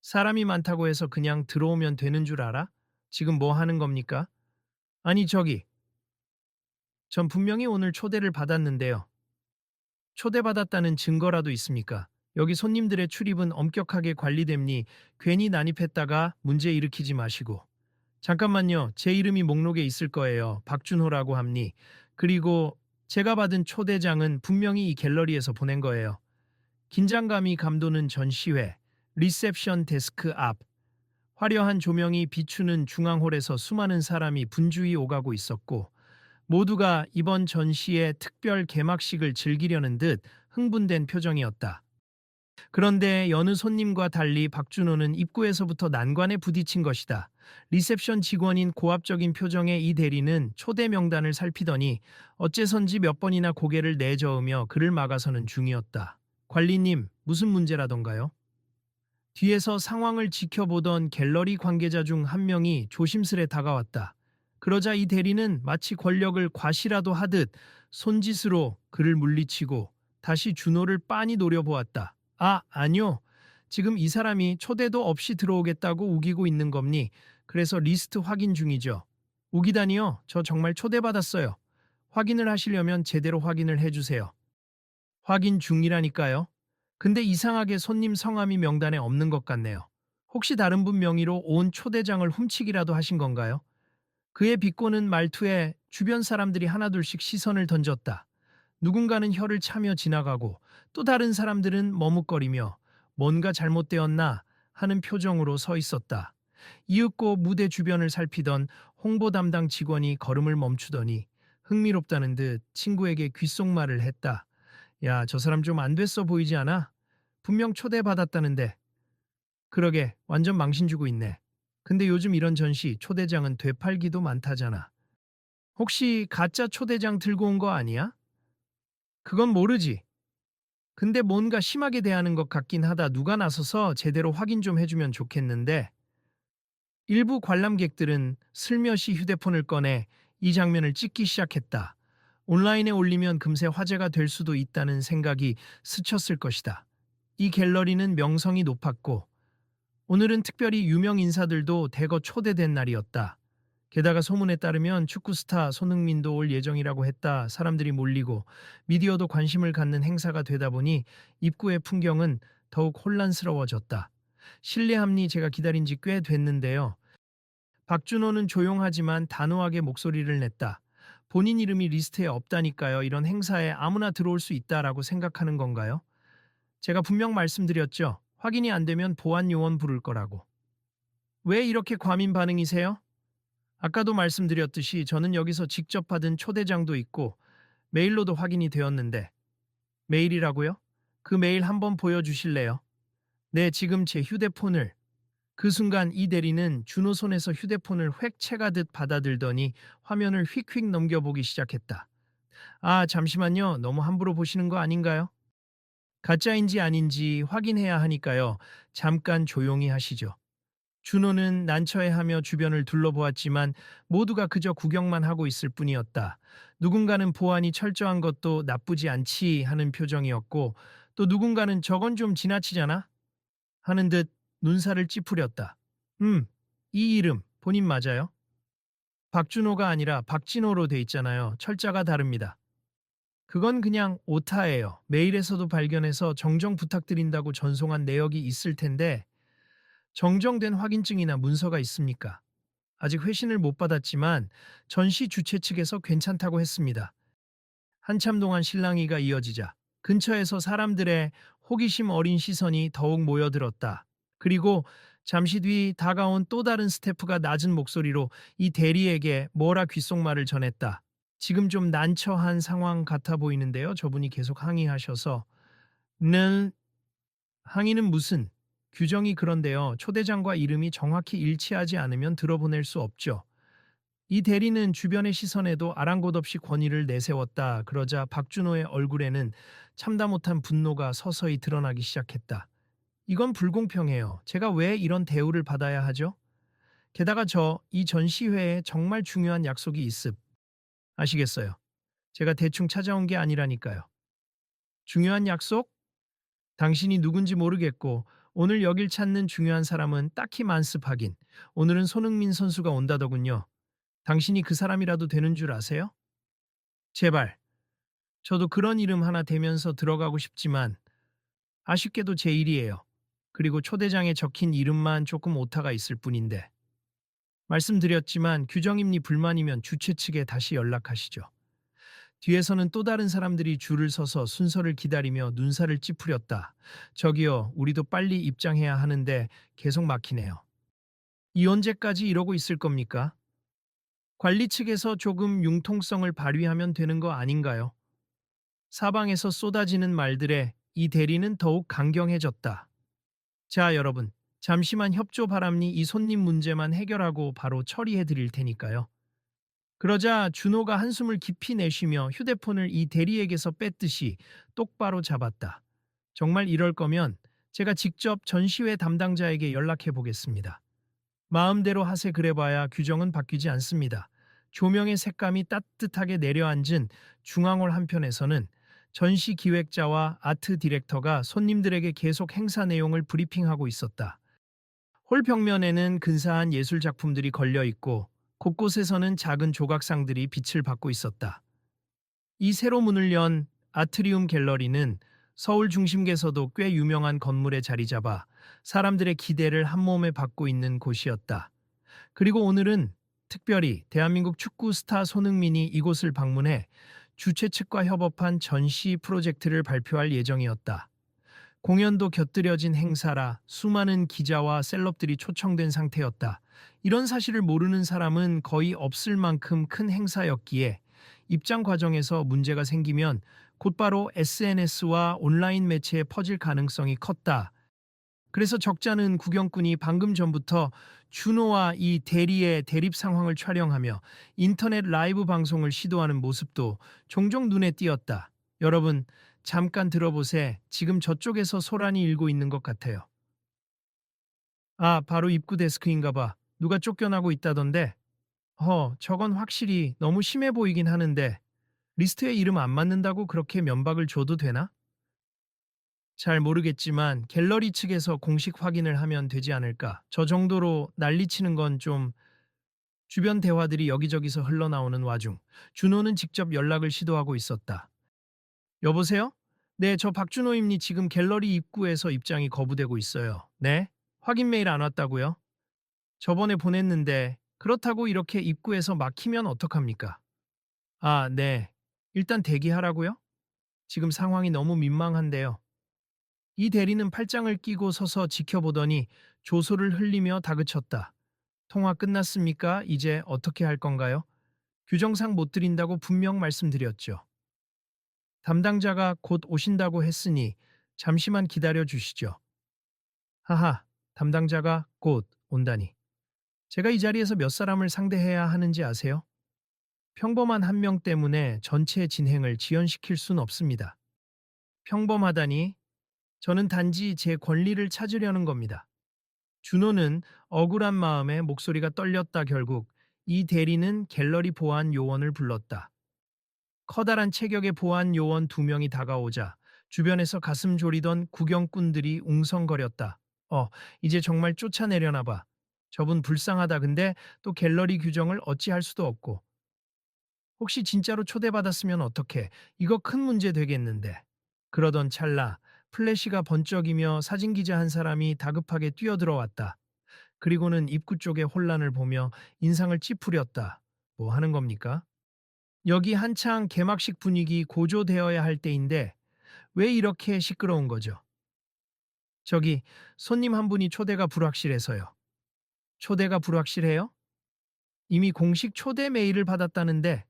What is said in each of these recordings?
사람이 많다고 해서 그냥 들어오면 되는 줄 알아? 지금 뭐 하는 겁니까? 아니, 저기, 전 분명히 오늘 초대를 받았는데요. 초대받았다는 증거라도 있습니까? 여기 손님들의 출입은 엄격하게 관리됨니 괜히 난입했다가 문제 일으키지 마시고. 잠깐만요. 제 이름이 목록에 있을 거예요. 박준호라고 합니. 그리고 제가 받은 초대장은 분명히 이 갤러리에서 보낸 거예요. 긴장감이 감도는 전시회, 리셉션 데스크 앞, 화려한 조명이 비추는 중앙홀에서 수많은 사람이 분주히 오가고 있었고, 모두가 이번 전시의 특별 개막식을 즐기려는 듯 흥분된 표정이었다. 그런데 여느 손님과 달리 박준호는 입구에서부터 난관에 부딪힌 것이다. 리셉션 직원인 고압적인 표정의 이 대리는 초대 명단을 살피더니 어째선지 몇 번이나 고개를 내저으며 그를 막아서는 중이었다. 관리님, 무슨 문제라던가요? 뒤에서 상황을 지켜보던 갤러리 관계자 중 한 명이 조심스레 다가왔다. 그러자 이 대리는 마치 권력을 과시라도 하듯 손짓으로 그를 물리치고 다시 준호를 빤히 노려보았다. 아, 아니요. 지금 이 사람이 초대도 없이 들어오겠다고 우기고 있는 겁니. 그래서 리스트 확인 중이죠. 우기다니요? 저 정말 초대받았어요. 확인을 하시려면 제대로 확인을 해주세요. 확인 중이라니까요. 근데 이상하게 손님 성함이 명단에 없는 것 같네요. 혹시 다른 분 명의로 온 초대장을 훔치기라도 하신 건가요? 그의 비꼬는 말투에 주변 사람들이 하나둘씩 시선을 던졌다. 누군가는 혀를 차며 지나가고 또 다른 사람들은 머뭇거리며 뭔가 잘못되었나 하는 표정으로 서 있었다. 이윽고 무대 주변을 살피던 홍보 담당 직원이 걸음을 멈추더니 흥미롭다는 듯 친구에게 귓속말을 했다. 야, 저 사람 좀 안 됐어 보이지 않아? 분명 초대받았다는데. 그러게, 완전 망신 주고 있네. 근데 요즘 이런 전시 초대장은 되팔기도 많다잖아. 혹시 가짜 초대장 들고 온 거 아니야? 그건 모르지. 근데 뭔가 심하게 대하는 것 같긴 하다. 누가 나서서 제대로 확인 좀 해주면 좋겠는데. 일부 관람객들은 슬며시 휴대폰을 꺼내 이 장면을 찍기 시작했다. 온라인에 올리면 금세 화제가 될 수도 있다는 생각이 스쳤을 것이다. 이 갤러리는 명성이 높았고 오늘은 특별히 유명 인사들도 대거 초대된 날이었다. 게다가 소문에 따르면 축구 스타 손흥민도 올 예정이라고 했다. 사람들이 몰리고 미디어도 관심을 갖는 행사가 되다 보니 입구의 풍경은 더욱 혼란스러워졌다. 실례합니 제가 기다린 지 꽤 됐는데요. 박준호는 조용하지만 단호하게 목소리를 냈다. 본인 이름이 리스트에 없다니까요. 이런 행사에 아무나 들어올 수 있다라고 생각하는 건가요? 제가 분명 말씀드렸죠. 확인이 안 되면 보안 요원 부를 거라고. 왜 이렇게 과민 반응이세요? 아까도 말씀드렸듯이 저는 여기서 직접 받은 초대장도 있고 메일로도 확인이 되었는데. 메일이라고요? 그 메일 한번 보여주실래요? 네, 지금 제 휴대폰을. 그 순간 이 대리는 준호 손에서 휴대폰을 획 채가듯 받아들더니 화면을 휙휙 넘겨보기 시작했다. 아, 잠시만요. 너무 함부로 보시는 거 아닌가요? 가짜인지 아닌지 확인해야 하니까요. 잠깐 조용히 하시죠. 준호는 난처해하며 주변을 둘러보았지만 모두가 그저 구경만 하고 있을 뿐이었다. 누군가는 보안이 철저한 것도 나쁘지 않지 하는 표정이었고 또 누군가는 저건 좀 지나치잖아 하는 듯 눈살을 찌푸렸다. 이 이름 본인 맞아요? 박준호가 아니라 박진호로 돼 있잖아요. 철자가 다릅니다. 그건 그냥 오타예요. 메일에서도 발견해서 정정 부탁드린다고 전송한 내역이 있을 텐데 정정된 확인증이나 문서가 있습니까? 아직 회신을 못 받았지만 전시 주최 측에서 괜찮다고 했습니다. 한참 동안 실랑이가 이어지자 근처에서 사람들의 호기심 어린 시선이 더욱 모여들었다. 그리고 잠시 뒤 다가온 또 다른 스태프가 낮은 목소리로 이 대리에게 뭐라 귓속말을 전했다. 지금 좀 난처한 상황 같아 보이는데요. 저분이 계속 항의하셔서 는 항의는 무슨 규정이 그런데요. 초대장과 이름이 정확히 일치하지 않으면 들어보낼 수 없죠. 이 대리는 주변의 시선에도 아랑곳 없이 권위를 내세웠다. 그러자 박준호의 얼굴에는 참다 못한 분노가 서서히 드러나기 시작했다. 이건 불공평해요. 제가 왜 이런 대우를 받아야 하죠? 게다가 이 전시회에 정말 중요한 약속이 있음. 아시겠어요? 제가 대충 찾아온 게 아니라니까요. 중요한 약속? 당신이 누군지 모르겠고 오늘 여길 찾는 중요한 사람은 딱히 만습하긴. 오늘은 손흥민 선수가 온다더군요. 당신이 그 사람이라도 되는 줄 아세요? 제발. 저도 그런 이름 하나 대면서 들어가고 싶지만 아쉽게도 제 일이에요. 그리고 초대장에 적힌 이름만 조금 오타가 있을 뿐인데. 말씀드렸지만 규정임리 불만이면 주최 측에 다시 연락하시죠. 뒤에서는 또 다른 사람들이 줄을 서서 순서를 기다리며 눈살을 찌푸렸다. 저기요, 우리도 빨리 입장해야 하는데 계속 막히네요. 이 언제까지 이러고 있을 겁니까? 관리 측에서 조금 융통성을 발휘하면 되는 거 아닌가요? 사방에서 쏟아지는 말들에 이 대리는 더욱 강경해졌다. 자, 여러분. 잠시만 협조 바람니 이 손님 문제만 해결하고 바로 처리해 드릴 테니까요. 그러자 준호가 한숨을 깊이 내쉬며 휴대폰을 이 대리에게서 뺐듯이 똑바로 잡았다. 정말 이럴 거면 제가 직접 전시회 담당자에게 연락해 보겠습니다. 마음대로 하세 그래봐야 규정은 바뀌지 않습니다. 조명의 색감이 따뜻하게 내려앉은 중앙홀 한편에서는 전시 기획자와 아트 디렉터가 손님들에게 계속 행사 내용을 브리핑하고 있었다. 홀 벽면에는 근사한 예술 작품들이 걸려 있고 곳곳에서는 작은 조각상들이 빛을 받고 있었다. 이 새로 문을 연 아트리움 갤러리는 서울 중심계에서도 꽤 유명한 건물에 자리 잡아 사람들의 기대를 한몸에 받고 있는 곳이었다. 그리고 오늘은 특별히 대한민국 축구 스타 손흥민이 이곳을 방문해 주최 측과 협업한 전시 프로젝트를 발표할 예정이었다. 공연도 곁들여진 행사라 수많은 기자와 셀럽들이 초청된 상태였다. 이런 사실을 모르는 사람은 거의 없을 만큼 큰 행사였기에 입장 과정에서 문제가 생기면 곧바로 SNS와 온라인 매체에 퍼질 가능성이 컸다. 그래서 적잖은 구경꾼이 방금 전부터 준호와 이 대리의 대립 상황을 촬영하며 인터넷 라이브 방송을 시도하는 모습도 종종 눈에 띄었다. 여러분, 잠깐 들어보세. 지금 저쪽에서 소란이 일고 있는 것 같아요. 아, 바로 입구 데스크인가 봐. 누가 쫓겨나고 있다던데. 저건 확실히 너무 심해 보이긴 하는데 리스트에 이름 안 맞는다고 그렇게 면박을 줘도 되나? 잘 모르겠지만 갤러리 측에서 공식 확인을 하면 되지 않을까. 저 정도로 난리치는 건 좀. 주변 대화들이 여기저기서 흘러나오는 와중 준호는 직접 연락을 시도하고 있었다. 여보세요? 네, 저 박준호입니. 지금 갤러리 입구에서 입장이 거부되고 있어요. 네? 확인 메일 안 왔다고요? 저번에 보냈는데 그렇다고 이렇게 입구에서 막히면 어떡합니까? 아, 네. 일단 대기하라고요? 지금 상황이 너무 민망한데요. 이 대리는 팔짱을 끼고 서서 지켜보더니 조소를 흘리며 다그쳤다. 통화 끝났습니까? 이제 어떻게 할 건가요? 규정상 못 드린다고 분명 말씀드렸죠. 담당자가 곧 오신다고 했으니 잠시만 기다려 주시죠. 하하, 담당자가 곧 온다니. 제가 이 자리에서 몇 사람을 상대해야 하는지 아세요? 평범한 한 명 때문에 전체 진행을 지연시킬 순 없습니다. 평범하다니 저는 단지 제 권리를 찾으려는 겁니다. 준호는 억울한 마음에 목소리가 떨렸다. 결국 이 대리는 갤러리 보안 요원을 불렀다. 커다란 체격의 보안 요원 두 명이 다가오자 주변에서 가슴 졸이던 구경꾼들이 웅성거렸다. 이제 정말 쫓아내려나 봐. 저분 불쌍하다. 근데 또 갤러리 규정을 어찌할 수도 없고. 혹시 진짜로 초대받았으면 어떡해. 이거 큰 문제 되겠는데. 그러던 찰나 플래시가 번쩍이며 사진기자 한 사람이 다급하게 뛰어들어왔다. 그리고는 입구 쪽의 혼란을 보며 인상을 찌푸렸다. 뭐 하는 겁니까? 여기 한창 개막식 분위기 고조되어야 할 때인데 왜 이렇게 시끄러운 거죠? 저기 손님 한 분이 초대가 불확실해서요. 초대가 불확실해요? 이미 공식 초대 메일을 받았다는데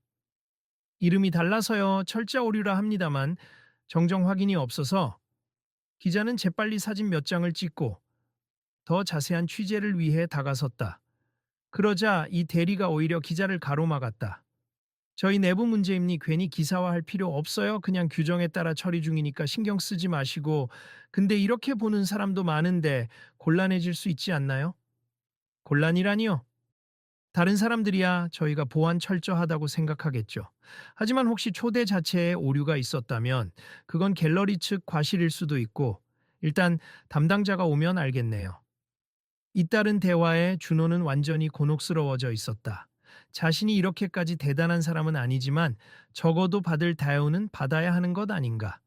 이름이 달라서요. 철자 오류라 합니다만 정정 확인이 없어서 기자는 재빨리 사진 몇 장을 찍고 더 자세한 취재를 위해 다가섰다. 그러자 이 대리가 오히려 기자를 가로막았다. 저희 내부 문제입니. 괜히 기사화할 필요 없어요. 그냥 규정에 따라 처리 중이니까 신경 쓰지 마시고. 근데 이렇게 보는 사람도 많은데 곤란해질 수 있지 않나요? 곤란이라니요? 다른 사람들이야 저희가 보안 철저하다고 생각하겠죠. 하지만 혹시 초대 자체에 오류가 있었다면 그건 갤러리 측 과실일 수도 있고 일단 담당자가 오면 알겠네요. 잇따른 대화에 준호는 완전히 곤혹스러워져 있었다. 자신이 이렇게까지 대단한 사람은 아니지만 적어도 받을 다요는 받아야 하는 것 아닌가.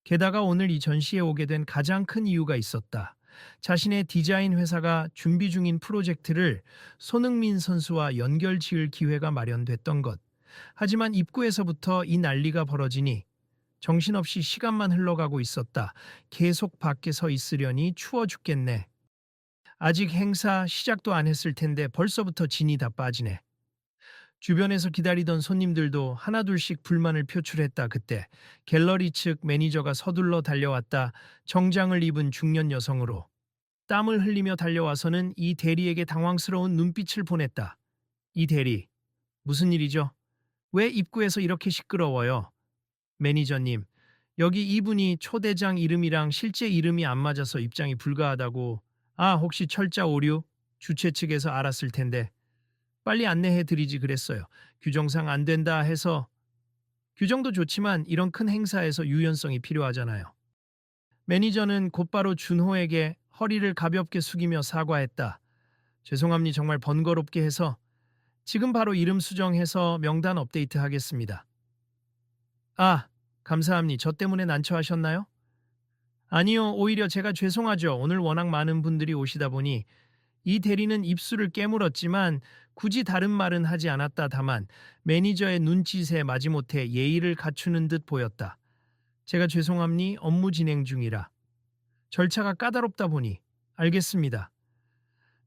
게다가 오늘 이 전시에 오게 된 가장 큰 이유가 있었다. 자신의 디자인 회사가 준비 중인 프로젝트를 손흥민 선수와 연결 지을 기회가 마련됐던 것. 하지만 입구에서부터 이 난리가 벌어지니 정신없이 시간만 흘러가고 있었다. 계속 밖에 서 있으려니 추워 죽겠네. 아직 행사 시작도 안 했을 텐데 벌써부터 진이 다 빠지네. 주변에서 기다리던 손님들도 하나둘씩 불만을 표출했다. 그때 갤러리 측 매니저가 서둘러 달려왔다. 정장을 입은 중년 여성으로 땀을 흘리며 달려와서는 이 대리에게 당황스러운 눈빛을 보냈다. 이 대리, 무슨 일이죠? 왜 입구에서 이렇게 시끄러워요? 매니저님, 여기 이분이 초대장 이름이랑 실제 이름이 안 맞아서 입장이 불가하다고. 아, 혹시 철자 오류? 주최 측에서 알았을 텐데. 빨리 안내해 드리지 그랬어요. 규정상 안 된다 해서. 규정도 좋지만 이런 큰 행사에서 유연성이 필요하잖아요. 매니저는 곧바로 준호에게 허리를 가볍게 숙이며 사과했다. 죄송합니다. 정말 번거롭게 해서 지금 바로 이름 수정해서 명단 업데이트 하겠습니다. 아, 감사합니다. 저 때문에 난처하셨나요? 아니요, 오히려 제가 죄송하죠. 오늘 워낙 많은 분들이 오시다 보니 이 대리는 입술을 깨물었지만 굳이 다른 말은 하지 않았다. 다만 매니저의 눈짓에 마지못해 예의를 갖추는 듯 보였다. 제가 죄송합니 업무 진행 중이라. 절차가 까다롭다 보니. 알겠습니다.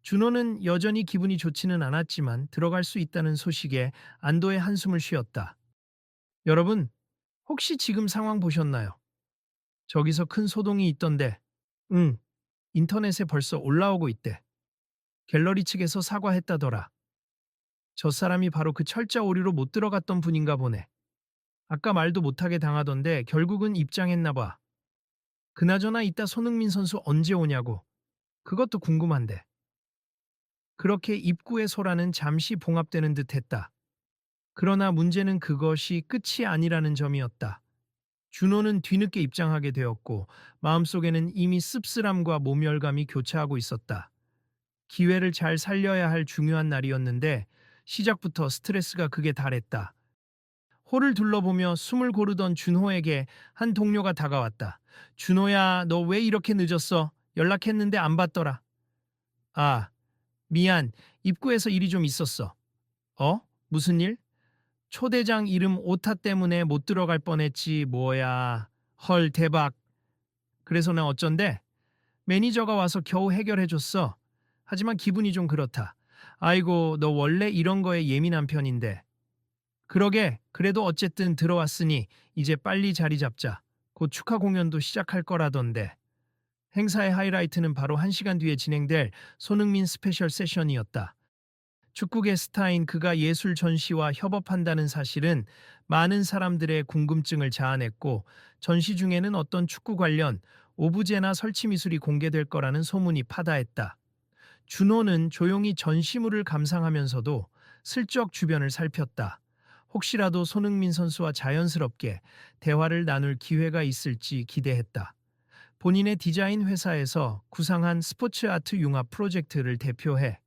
준호는 여전히 기분이 좋지는 않았지만 들어갈 수 있다는 소식에 안도의 한숨을 쉬었다. 여러분, 혹시 지금 상황 보셨나요? 저기서 큰 소동이 있던데. 응, 인터넷에 벌써 올라오고 있대. 갤러리 측에서 사과했다더라. 저 사람이 바로 그 철자 오류로 못 들어갔던 분인가 보네. 아까 말도 못하게 당하던데 결국은 입장했나 봐. 그나저나 이따 손흥민 선수 언제 오냐고. 그것도 궁금한데. 그렇게 입구의 소라는 잠시 봉합되는 듯했다. 그러나 문제는 그것이 끝이 아니라는 점이었다. 준호는 뒤늦게 입장하게 되었고 마음속에는 이미 씁쓸함과 모멸감이 교차하고 있었다. 기회를 잘 살려야 할 중요한 날이었는데 시작부터 스트레스가 극에 달했다. 홀을 둘러보며 숨을 고르던 준호에게 한 동료가 다가왔다. 준호야, 너 왜 이렇게 늦었어? 연락했는데 안 받더라. 아, 미안. 입구에서 일이 좀 있었어. 어? 무슨 일? 초대장 이름 오타 때문에 못 들어갈 뻔했지. 뭐야. 헐, 대박. 그래서 나 어쩐데? 매니저가 와서 겨우 해결해줬어. 하지만 기분이 좀 그렇다. 아이고, 너 원래 이런 거에 예민한 편인데. 그러게, 그래도 어쨌든 들어왔으니 이제 빨리 자리 잡자. 곧 축하 공연도 시작할 거라던데. 행사의 하이라이트는 바로 1시간 뒤에 진행될 손흥민 스페셜 세션이었다. 축구계 스타인 그가 예술 전시와 협업한다는 사실은 많은 사람들의 궁금증을 자아냈고 전시 중에는 어떤 축구 관련 오브제나 설치 미술이 공개될 거라는 소문이 파다했다. 준호는 조용히 전시물을 감상하면서도 슬쩍 주변을 살폈다. 혹시라도 손흥민 선수와 자연스럽게 대화를 나눌 기회가 있을지 기대했다. 본인의 디자인 회사에서 구상한 스포츠 아트 융합 프로젝트를 대표해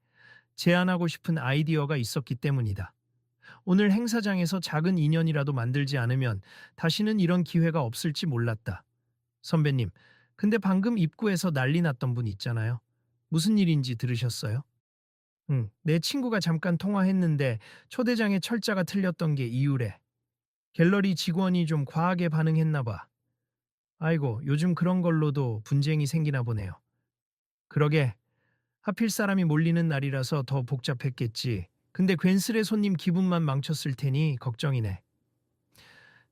제안하고 싶은 아이디어가 있었기 때문이다. 오늘 행사장에서 작은 인연이라도 만들지 않으면 다시는 이런 기회가 없을지 몰랐다. 선배님, 근데 방금 입구에서 난리 났던 분 있잖아요. 무슨 일인지 들으셨어요? 응, 내 친구가 잠깐 통화했는데 초대장에 철자가 틀렸던 게 이유래. 갤러리 직원이 좀 과하게 반응했나 봐. 아이고, 요즘 그런 걸로도 분쟁이 생기나 보네요. 그러게, 하필 사람이 몰리는 날이라서 더 복잡했겠지. 근데 괜스레 손님 기분만 망쳤을 테니 걱정이네.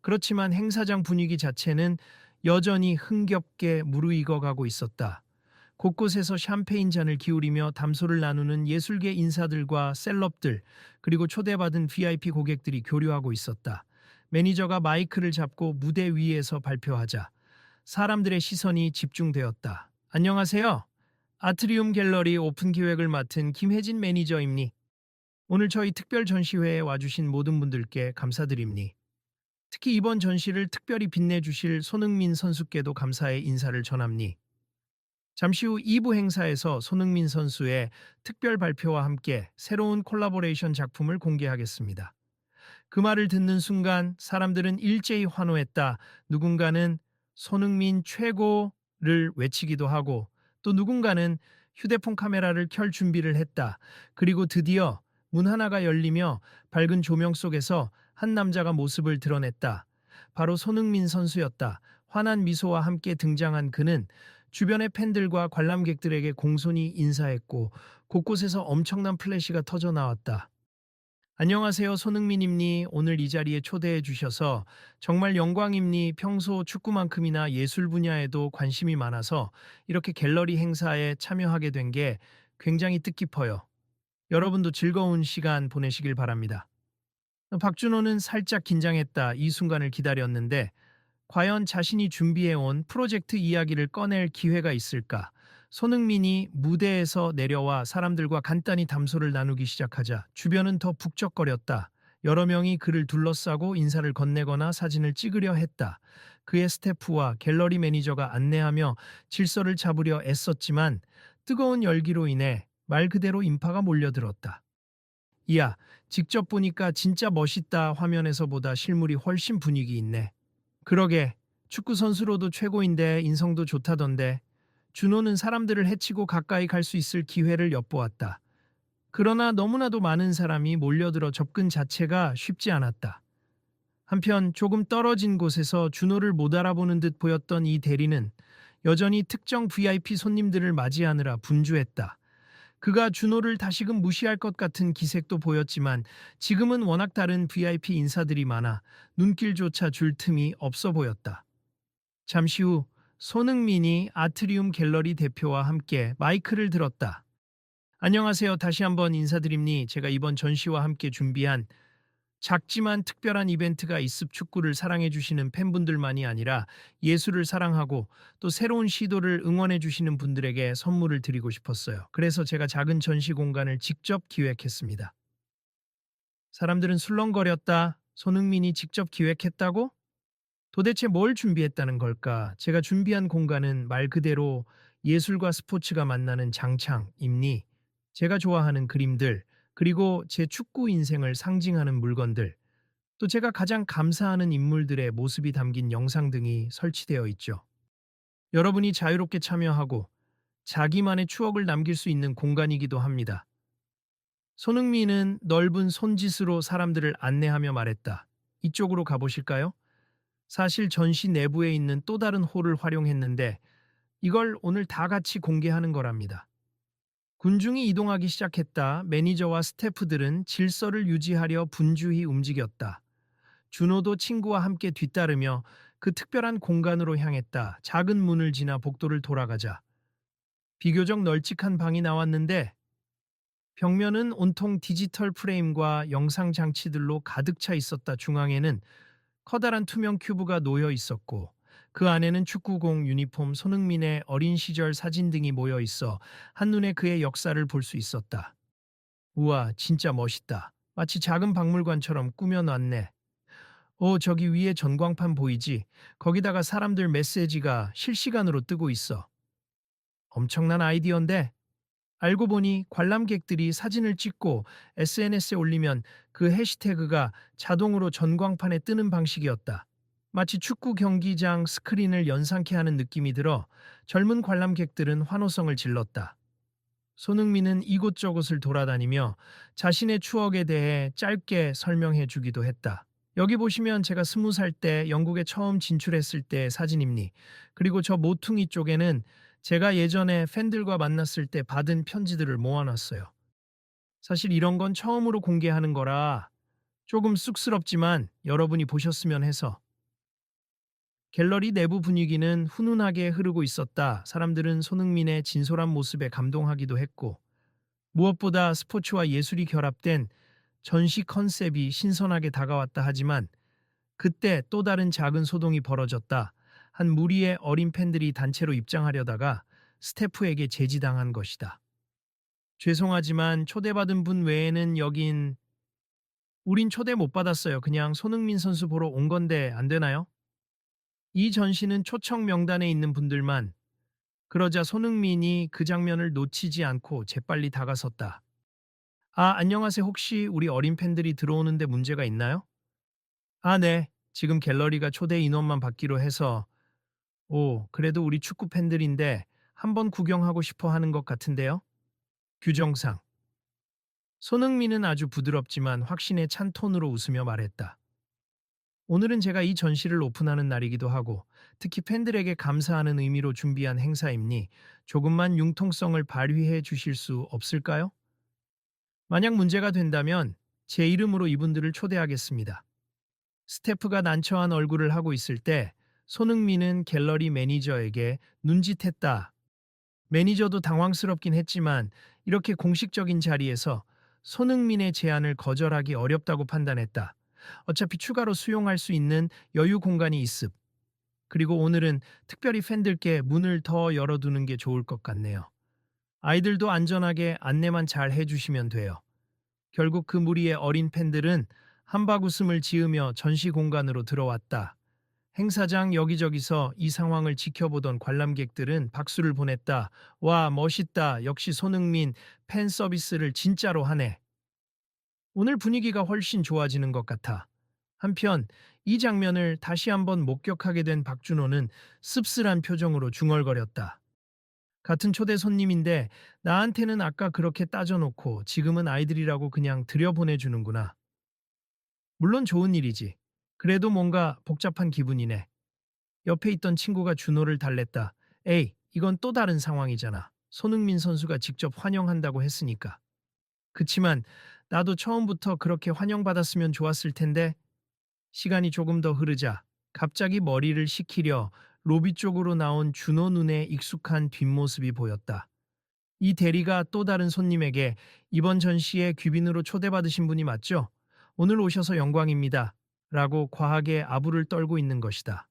그렇지만 행사장 분위기 자체는 여전히 흥겹게 무르익어가고 있었다. 곳곳에서 샴페인 잔을 기울이며 담소를 나누는 예술계 인사들과 셀럽들, 그리고 초대받은 VIP 고객들이 교류하고 있었다. 매니저가 마이크를 잡고 무대 위에서 발표하자 사람들의 시선이 집중되었다. 안녕하세요. 아트리움 갤러리 오픈 기획을 맡은 김혜진 매니저입니. 오늘 저희 특별 전시회에 와주신 모든 분들께 감사드립니. 특히 이번 전시를 특별히 빛내주실 손흥민 선수께도 감사의 인사를 전합니. 잠시 후 2부 행사에서 손흥민 선수의 특별 발표와 함께 새로운 콜라보레이션 작품을 공개하겠습니다. 그 말을 듣는 순간 사람들은 일제히 환호했다. 누군가는 손흥민 최고를 외치기도 하고 또 누군가는 휴대폰 카메라를 켤 준비를 했다. 그리고 드디어 문 하나가 열리며 밝은 조명 속에서 한 남자가 모습을 드러냈다. 바로 손흥민 선수였다. 환한 미소와 함께 등장한 그는 주변의 팬들과 관람객들에게 공손히 인사했고 곳곳에서 엄청난 플래시가 터져 나왔다. 안녕하세요, 손흥민입니. 오늘 이 자리에 초대해 주셔서 정말 영광입니. 평소 축구만큼이나 예술 분야에도 관심이 많아서 이렇게 갤러리 행사에 참여하게 된 게 굉장히 뜻깊어요. 여러분도 즐거운 시간 보내시길 바랍니다. 박준호는 살짝 긴장했다. 이 순간을 기다렸는데 과연 자신이 준비해온 프로젝트 이야기를 꺼낼 기회가 있을까? 손흥민이 무대에서 내려와 사람들과 간단히 담소를 나누기 시작하자 주변은 더 북적거렸다. 여러 명이 그를 둘러싸고 인사를 건네거나 사진을 찍으려 했다. 그의 스태프와 갤러리 매니저가 안내하며 질서를 잡으려 애썼지만 뜨거운 열기로 인해 말 그대로 인파가 몰려들었다. 이야, 직접 보니까 진짜 멋있다. 화면에서보다 실물이 훨씬 분위기 있네. 그러게, 축구 선수로도 최고인데 인성도 좋다던데. 준호는 사람들을 해치고 가까이 갈 수 있을 기회를 엿보았다. 그러나 너무나도 많은 사람이 몰려들어 접근 자체가 쉽지 않았다. 한편 조금 떨어진 곳에서 준호를 못 알아보는 듯 보였던 이 대리는 여전히 특정 VIP 손님들을 맞이하느라 분주했다. 그가 준호를 다시금 무시할 것 같은 기색도 보였지만 지금은 워낙 다른 VIP 인사들이 많아 눈길조차 줄 틈이 없어 보였다. 잠시 후 손흥민이 아트리움 갤러리 대표와 함께 마이크를 들었다. 안녕하세요. 다시 한번 인사드립니. 제가 이번 전시와 함께 준비한 작지만 특별한 이벤트가 있습. 축구를 사랑해 주시는 팬분들만이 아니라 예술을 사랑하고 또 새로운 시도를 응원해 주시는 분들에게 선물을 드리고 싶었어요. 그래서 제가 작은 전시 공간을 직접 기획했습니다. 사람들은 술렁거렸다. 손흥민이 직접 기획했다고? 도대체 뭘 준비했다는 걸까? 제가 준비한 공간은 말 그대로 예술과 스포츠가 만나는 장창입니. 제가 좋아하는 그림들, 그리고 제 축구 인생을 상징하는 물건들, 또 제가 가장 감사하는 인물들의 모습이 담긴 영상 등이 설치되어 있죠. 여러분이 자유롭게 참여하고 자기만의 추억을 남길 수 있는 공간이기도 합니다. 손흥민은 넓은 손짓으로 사람들을 안내하며 말했다. 이쪽으로 가보실까요? 사실 전시 내부에 있는 또 다른 홀을 활용했는데 이걸 오늘 다 같이 공개하는 거랍니다. 군중이 이동하기 시작했다. 매니저와 스태프들은 질서를 유지하려 분주히 움직였다. 준호도 친구와 함께 뒤따르며 그 특별한 공간으로 향했다. 작은 문을 지나 복도를 돌아가자 비교적 널찍한 방이 나왔는데 벽면은 온통 디지털 프레임과 영상 장치들로 가득 차 있었다. 중앙에는 커다란 투명 큐브가 놓여 있었고 그 안에는 축구공, 유니폼, 손흥민의 어린 시절 사진 등이 모여 있어 한눈에 그의 역사를 볼 수 있었다. 우와, 진짜 멋있다. 마치 작은 박물관처럼 꾸며놨네. 오, 저기 위에 전광판 보이지? 거기다가 사람들 메시지가 실시간으로 뜨고 있어. 엄청난 아이디어인데? 알고 보니 관람객들이 사진을 찍고 SNS에 올리면 그 해시태그가 자동으로 전광판에 뜨는 방식이었다. 마치 축구 경기장 스크린을 연상케 하는 느낌이 들어 젊은 관람객들은 환호성을 질렀다. 손흥민은 이곳저곳을 돌아다니며 자신의 추억에 대해 짧게 설명해 주기도 했다. 여기 보시면 제가 20살 때 영국에 처음 진출했을 때 사진입니. 그리고 저 모퉁이 쪽에는 제가 예전에 팬들과 만났을 때 받은 편지들을 모아놨어요. 사실 이런 건 처음으로 공개하는 거라 조금 쑥스럽지만 여러분이 보셨으면 해서. 갤러리 내부 분위기는 훈훈하게 흐르고 있었다. 사람들은 손흥민의 진솔한 모습에 감동하기도 했고 무엇보다 스포츠와 예술이 결합된 전시 컨셉이 신선하게 다가왔다 하지만 그때 또 다른 작은 소동이 벌어졌다. 한 무리의 어린 팬들이 단체로 입장하려다가 스태프에게 제지당한 것이다. 죄송하지만 초대받은 분 외에는 여긴 우린 초대 못 받았어요. 그냥 손흥민 선수 보러 온 건데 안 되나요? 이 전시는 초청 명단에 있는 분들만. 그러자 손흥민이 그 장면을 놓치지 않고 재빨리 다가섰다. 아, 안녕하세요. 혹시 우리 어린 팬들이 들어오는데 문제가 있나요? 아, 네. 지금 갤러리가 초대 인원만 받기로 해서. 오, 그래도 우리 축구 팬들인데 한번 구경하고 싶어 하는 것 같은데요? 규정상. 손흥민은 아주 부드럽지만 확신에 찬 톤으로 웃으며 말했다. 오늘은 제가 이 전시를 오픈하는 날이기도 하고 특히 팬들에게 감사하는 의미로 준비한 행사이니 조금만 융통성을 발휘해 주실 수 없을까요? 만약 문제가 된다면 제 이름으로 이분들을 초대하겠습니다. 스태프가 난처한 얼굴을 하고 있을 때 손흥민은 갤러리 매니저에게 눈짓했다. 매니저도 당황스럽긴 했지만 이렇게 공식적인 자리에서 손흥민의 제안을 거절하기 어렵다고 판단했다. 어차피 추가로 수용할 수 있는 여유 공간이 있음. 그리고 오늘은 특별히 팬들께 문을 더 열어두는 게 좋을 것 같네요. 아이들도 안전하게 안내만 잘 해주시면 돼요. 결국 그 무리의 어린 팬들은 한바구음을 지으며 전시 공간으로 들어왔다. 행사장 여기저기서 이 상황을 지켜보던 관람객들은 박수를 보냈다. 와, 멋있다. 역시 손흥민 팬 서비스를 진짜로 하네. 오늘 분위기가 훨씬 좋아지는 것 같아. 한편 이 장면을 다시 한번 목격하게 된 박준호는 씁쓸한 표정으로 중얼거렸다. 같은 초대 손님인데 나한테는 아까 그렇게 따져놓고 지금은 아이들이라고 그냥 들여보내주는구나. 물론 좋은 일이지. 그래도 뭔가 복잡한 기분이네. 옆에 있던 친구가 준호를 달랬다. 에이, 이건 또 다른 상황이잖아. 손흥민 선수가 직접 환영한다고 했으니까. 그치만 나도 처음부터 그렇게 환영받았으면 좋았을 텐데. 시간이 조금 더 흐르자 갑자기 머리를 식히려 로비 쪽으로 나온 준호 눈에 익숙한 뒷모습이 보였다. 이 대리가 또 다른 손님에게 이번 전시에 귀빈으로 초대받으신 분이 맞죠? 오늘 오셔서 영광입니다. 라고 과하게 아부를 떨고 있는 것이다.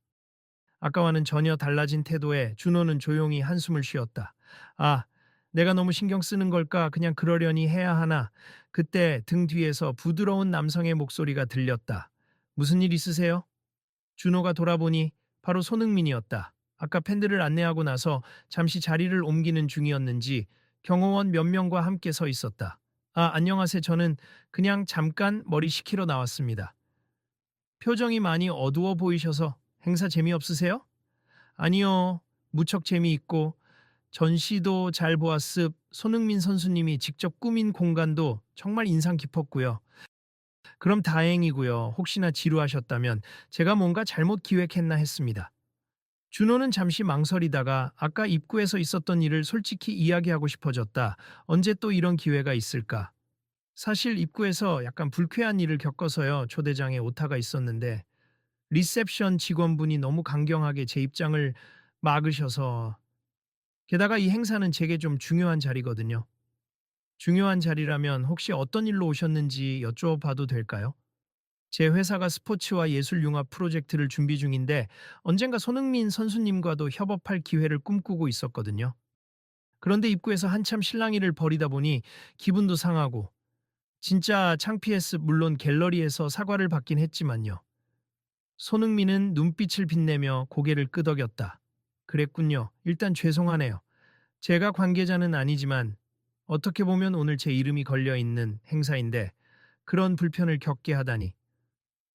아까와는 전혀 달라진 태도에 준호는 조용히 한숨을 쉬었다. 아, 내가 너무 신경 쓰는 걸까? 그냥 그러려니 해야 하나? 그때 등 뒤에서 부드러운 남성의 목소리가 들렸다. 무슨 일 있으세요? 준호가 돌아보니 바로 손흥민이었다. 아까 팬들을 안내하고 나서 잠시 자리를 옮기는 중이었는지 경호원 몇 명과 함께 서 있었다. 아, 안녕하세요. 저는 그냥 잠깐 머리 식히러 나왔습니다. 표정이 많이 어두워 보이셔서 행사 재미없으세요? 아니요. 무척 재미있고 전시도 잘 보았습. 손흥민 선수님이 직접 꾸민 공간도 정말 인상 깊었고요. 그럼 다행이고요. 혹시나 지루하셨다면 제가 뭔가 잘못 기획했나 했습니다. 준호는 잠시 망설이다가 아까 입구에서 있었던 일을 솔직히 이야기하고 싶어졌다. 언제 또 이런 기회가 있을까? 사실 입구에서 약간 불쾌한 일을 겪어서요. 초대장에 오타가 있었는데 리셉션 직원분이 너무 강경하게 제 입장을 막으셔서. 게다가 이 행사는 제게 좀 중요한 자리거든요. 중요한 자리라면 혹시 어떤 일로 오셨는지 여쭤봐도 될까요? 제 회사가 스포츠와 예술 융합 프로젝트를 준비 중인데 언젠가 손흥민 선수님과도 협업할 기회를 꿈꾸고 있었거든요. 그런데 입구에서 한참 실랑이를 벌이다 보니 기분도 상하고 진짜 창피했음. 물론 갤러리에서 사과를 받긴 했지만요. 손흥민은 눈빛을 빛내며 고개를 끄덕였다. 그랬군요. 일단 죄송하네요. 제가 관계자는 아니지만 어떻게 보면 오늘 제 이름이 걸려 있는 행사인데 그런 불편을 겪게 하다니.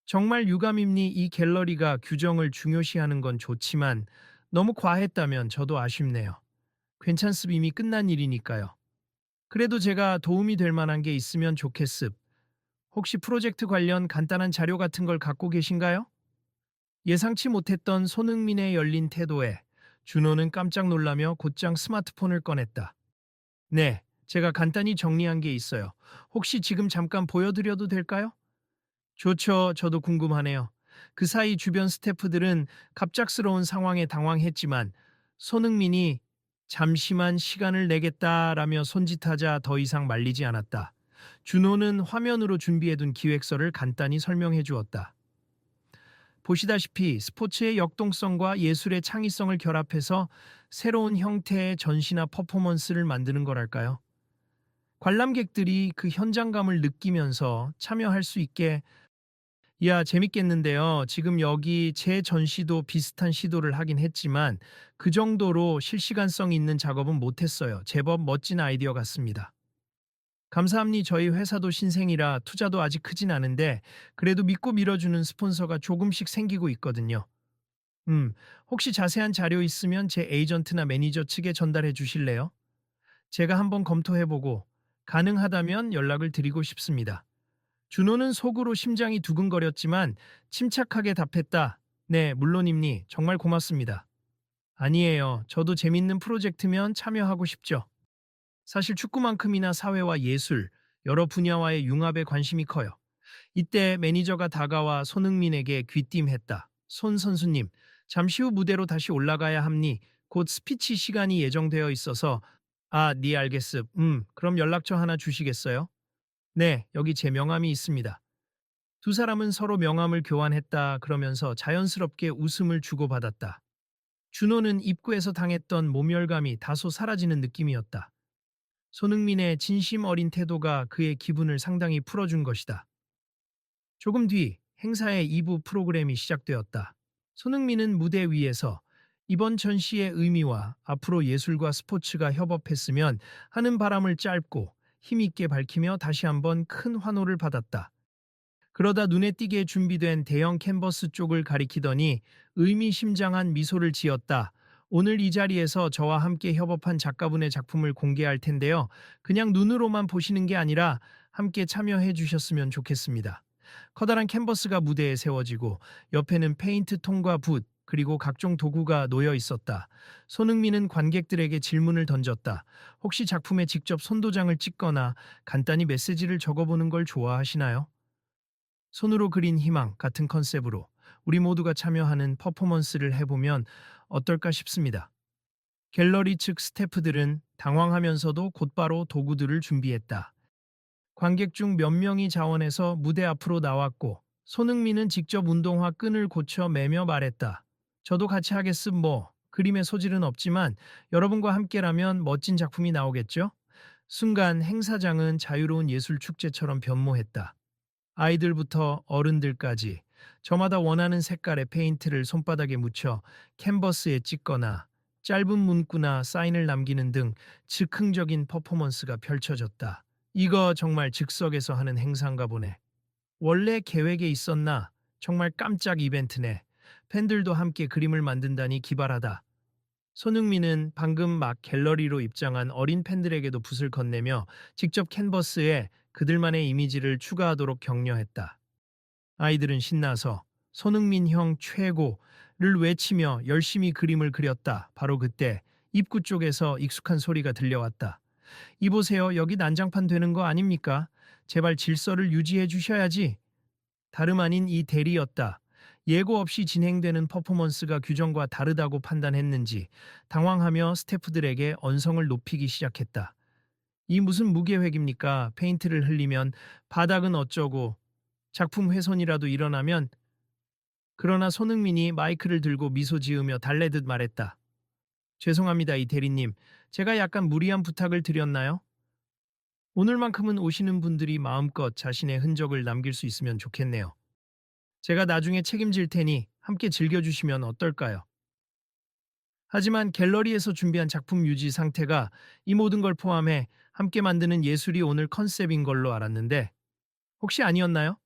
정말 유감입니. 이 갤러리가 규정을 중요시하는 건 좋지만 너무 과했다면 저도 아쉽네요. 괜찮습. 이미 끝난 일이니까요. 그래도 제가 도움이 될 만한 게 있으면 좋겠습. 혹시 프로젝트 관련 간단한 자료 같은 걸 갖고 계신가요? 예상치 못했던 손흥민의 열린 태도에 준호는 깜짝 놀라며 곧장 스마트폰을 꺼냈다. 네, 제가 간단히 정리한 게 있어요. 혹시 지금 잠깐 보여드려도 될까요? 좋죠. 저도 궁금하네요. 그 사이 주변 스태프들은 갑작스러운 상황에 당황했지만 손흥민이 잠시만 시간을 내겠다라며 손짓하자 더 이상 말리지 않았다. 준호는 화면으로 준비해둔 기획서를 간단히 설명해 주었다. 보시다시피 스포츠의 역동성과 예술의 창의성을 결합해서 새로운 형태의 전시나 퍼포먼스를 만드는 거랄까요. 관람객들이 그 현장감을 느끼면서 참여할 수 있게 이야 재밌겠는데요. 지금 여기 제 전시도 비슷한 시도를 하긴 했지만 그 정도로 실시간성 있는 작업은 못했어요. 제법 멋진 아이디어 같습니다. 감사합니 저희 회사도 신생이라 투자도 아직 크진 않은데 그래도 믿고 밀어주는 스폰서가 조금씩 생기고 있거든요. 혹시 자세한 자료 있으면 제 에이전트나 매니저 측에 전달해 주실래요? 제가 한번 검토해보고 가능하다면 연락을 드리고 싶습니다. 준호는 속으로 심장이 두근거렸지만 침착하게 답했다. 네, 물론입니. 정말 고맙습니다. 아니에요. 저도 재밌는 프로젝트면 참여하고 싶죠. 사실 축구만큼이나 사회와 예술, 여러 분야와의 융합에 관심이 커요. 이때 매니저가 다가와 손흥민에게 귀띔했다. 손 선수님, 잠시 후 무대로 다시 올라가야 합니. 곧 스피치 시간이 예정되어 있어서 아, 네 알겠습. 그럼 연락처 하나 주시겠어요? 네, 여기 제 명함이 있습니다. 두 사람은 서로 명함을 교환했다 그러면서 자연스럽게 웃음을 주고받았다. 준호는 입구에서 당했던 모멸감이 다소 사라지는 느낌이었다. 손흥민의 진심 어린 태도가 그의 기분을 상당히 풀어준 것이다. 조금 뒤 행사의 2부 프로그램이 시작되었다. 손흥민은 무대 위에서 이번 전시의 의미와 앞으로 예술과 스포츠가 협업했으면 하는 바람을 짧고 힘있게 밝히며 다시 한번 큰 환호를 받았다. 그러다 눈에 띄게 준비된 대형 캔버스 쪽을 가리키더니 의미심장한 미소를 지었다. 오늘 이 자리에서 저와 함께 협업한 작가분의 작품을 공개할 텐데요. 그냥 눈으로만 보시는 게 아니라 함께 참여해 주셨으면 좋겠습니다. 커다란 캔버스가 무대에 세워지고 옆에는 페인트 통과 붓, 그리고 각종 도구가 놓여 있었다. 손흥민은 관객들에게 질문을 던졌다. 혹시 작품에 직접 손도장을 찍거나 간단히 메시지를 적어보는 걸 좋아하시나요? 손으로 그린 희망 같은 컨셉으로 우리 모두가 참여하는 퍼포먼스를 해보면 어떨까 싶습니다. 갤러리 측 스태프들은 당황하면서도 곧바로 도구들을 준비했다. 관객 중 몇 명이 자원해서 무대 앞으로 나왔고 손흥민은 직접 운동화 끈을 고쳐 매며 말했다. 저도 같이 하겠음 뭐 그림의 소질은 없지만 여러분과 함께라면 멋진 작품이 나오겠죠? 순간 행사장은 자유로운 예술 축제처럼 변모했다. 아이들부터 어른들까지 저마다 원하는 색깔의 페인트를 손바닥에 묻혀 캔버스에 찍거나 짧은 문구나 사인을 남기는 등 즉흥적인 퍼포먼스가 펼쳐졌다. 이거 정말 즉석에서 하는 행사인가 보네. 원래 계획에 있었나? 정말 깜짝 이벤트네. 팬들도 함께 그림을 만든다니 기발하다. 손흥민은 방금 막 갤러리로 입장한 어린 팬들에게도 붓을 건네며 직접 캔버스에 그들만의 이미지를 추가하도록 격려했다. 아이들은 신나서 손흥민 형 최고를 외치며 열심히 그림을 그렸다. 바로 그때 입구 쪽에서 익숙한 소리가 들려왔다. 이보세요. 여기 난장판 되는 거 아닙니까? 제발 질서를 유지해 주셔야지. 다름 아닌 이 대리였다. 예고 없이 진행되는 퍼포먼스가 규정과 다르다고 판단했는지 당황하며 스태프들에게 언성을 높이기 시작했다. 이 무슨 무계획입니까? 페인트를 흘리면 바닥은 어쩌고 작품 훼손이라도 일어나면 그러나 손흥민이 마이크를 들고 미소 지으며 달래듯 말했다. 죄송합니다, 이 대리님. 제가 약간 무리한 부탁을 드렸나요? 오늘만큼은 오시는 분들이 마음껏 자신의 흔적을 남길 수 있으면 좋겠네요. 제가 나중에 책임질 테니 함께 즐겨주시면 어떨까요? 하지만 갤러리에서 준비한 작품 유지 상태가 이 모든 걸 포함해 함께 만드는 예술이 오늘 컨셉인 걸로 알았는데 혹시 아니었나요?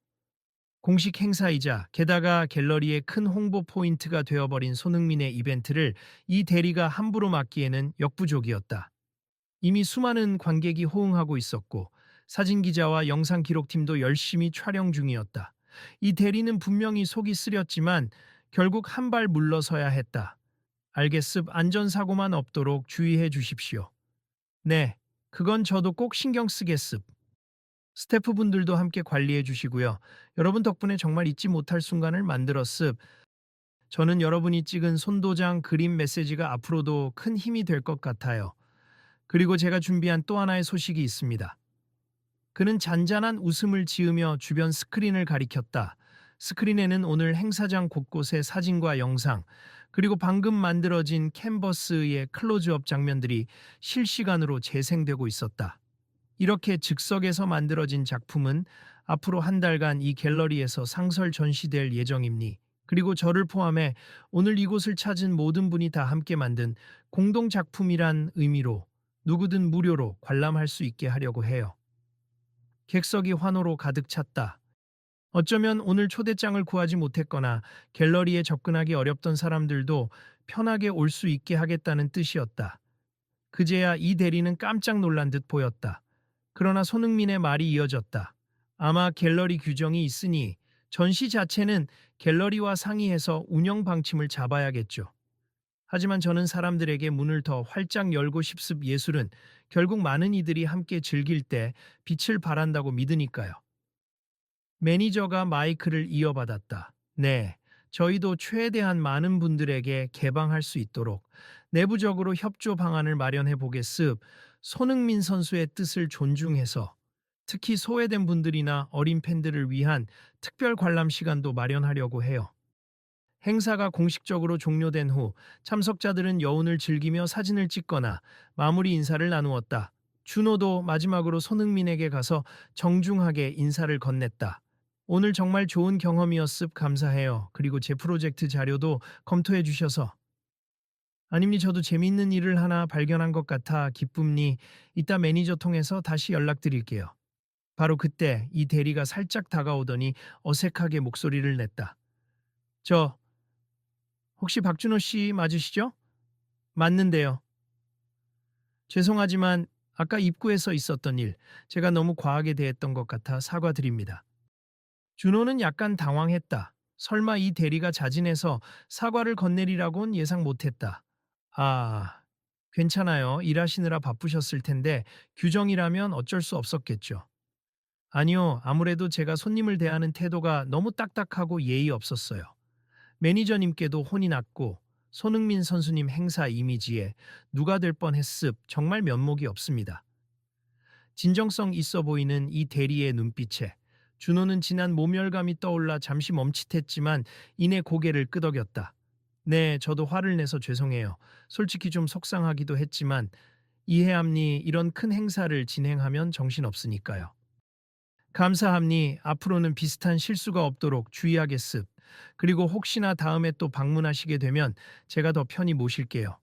공식 행사이자 게다가 갤러리의 큰 홍보 포인트가 되어버린 손흥민의 이벤트를 이 대리가 함부로 막기에는 역부족이었다. 이미 수많은 관객이 호응하고 있었고 사진 기자와 영상 기록팀도 열심히 촬영 중이었다. 이 대리는 분명히 속이 쓰렸지만 결국 한 발 물러서야 했다. 알겠습 안전사고만 없도록 주의해 주십시오. 네, 그건 저도 꼭 신경 쓰겠습. 스태프분들도 함께 관리해 주시고요. 여러분 덕분에 정말 잊지 못할 순간을 만들었습. 저는 여러분이 찍은 손도장 그림 메시지가 앞으로도 큰 힘이 될 것 같아요. 그리고 제가 준비한 또 하나의 소식이 있습니다. 그는 잔잔한 웃음을 지으며 주변 스크린을 가리켰다. 스크린에는 오늘 행사장 곳곳의 사진과 영상, 그리고 방금 만들어진 캔버스의 클로즈업 장면들이 실시간으로 재생되고 있었다. 이렇게 즉석에서 만들어진 작품은 앞으로 한 달간 이 갤러리에서 상설 전시될 예정입니. 그리고 저를 포함해 오늘 이곳을 찾은 모든 분이 다 함께 만든 공동 작품이란 의미로 누구든 무료로 관람할 수 있게 하려고 해요. 객석이 환호로 가득 찼다. 어쩌면 오늘 초대장을 구하지 못했거나 갤러리에 접근하기 어렵던 사람들도 편하게 올 수 있게 하겠다는 뜻이었다. 그제야 이 대리는 깜짝 놀란 듯 보였다. 그러나 손흥민의 말이 이어졌다. 아마 갤러리 규정이 있으니 전시 자체는 갤러리와 상의해서 운영 방침을 잡아야겠죠. 하지만 저는 사람들에게 문을 더 활짝 열고 싶습. 예술은 결국 많은 이들이 함께 즐길 때 빛을 발한다고 믿으니까요. 매니저가 마이크를 이어받았다. 네, 저희도 최대한 많은 분들에게 개방할 수 있도록 내부적으로 협조 방안을 마련해 보겠습. 손흥민 선수의 뜻을 존중해서 특히 소외된 분들이나 어린 팬들을 위한 특별 관람 시간도 마련하려고 해요. 행사가 공식적으로 종료된 후 참석자들은 여운을 즐기며 사진을 찍거나 마무리 인사를 나누었다. 준호도 마지막으로 손흥민에게 가서 정중하게 인사를 건넸다. 오늘 정말 좋은 경험이었습. 감사해요. 그리고 제 프로젝트 자료도 검토해 주셔서. 아닙니, 저도 재미있는 일을 하나 발견한 것 같아 기쁨니. 이따 매니저 통해서 다시 연락드릴게요. 바로 그때 이 대리가 살짝 다가오더니 어색하게 목소리를 냈다. 저 혹시 박준호 씨 맞으시죠? 맞는데요. 죄송하지만 아까 입구에서 있었던 일, 제가 너무 과하게 대했던 것 같아 사과드립니다. 준호는 약간 당황했다. 설마 이 대리가 자진해서 사과를 건네리라곤 예상 못했다. 아, 괜찮아요. 일하시느라 바쁘셨을 텐데 규정이라면 어쩔 수 없었겠죠. 아니요, 아무래도 제가 손님을 대하는 태도가 너무 딱딱하고 예의 없었어요. 매니저님께도 혼이 났고 손흥민 선수님 행사 이미지에 누가 될 뻔했습. 정말 면목이 없습니다. 진정성 있어 보이는 이 대리의 눈빛에 준호는 진한 모멸감이 떠올라 잠시 멈칫했지만 이내 고개를 끄덕였다. 네, 저도 화를 내서 죄송해요. 솔직히 좀 속상하기도 했지만 이해합니. 이런 큰 행사를 진행하면 정신없으니까요. 감사합니. 앞으로는 비슷한 실수가 없도록 주의하겠습. 그리고 혹시나 다음에 또 방문하시게 되면 제가 더 편히 모실게요.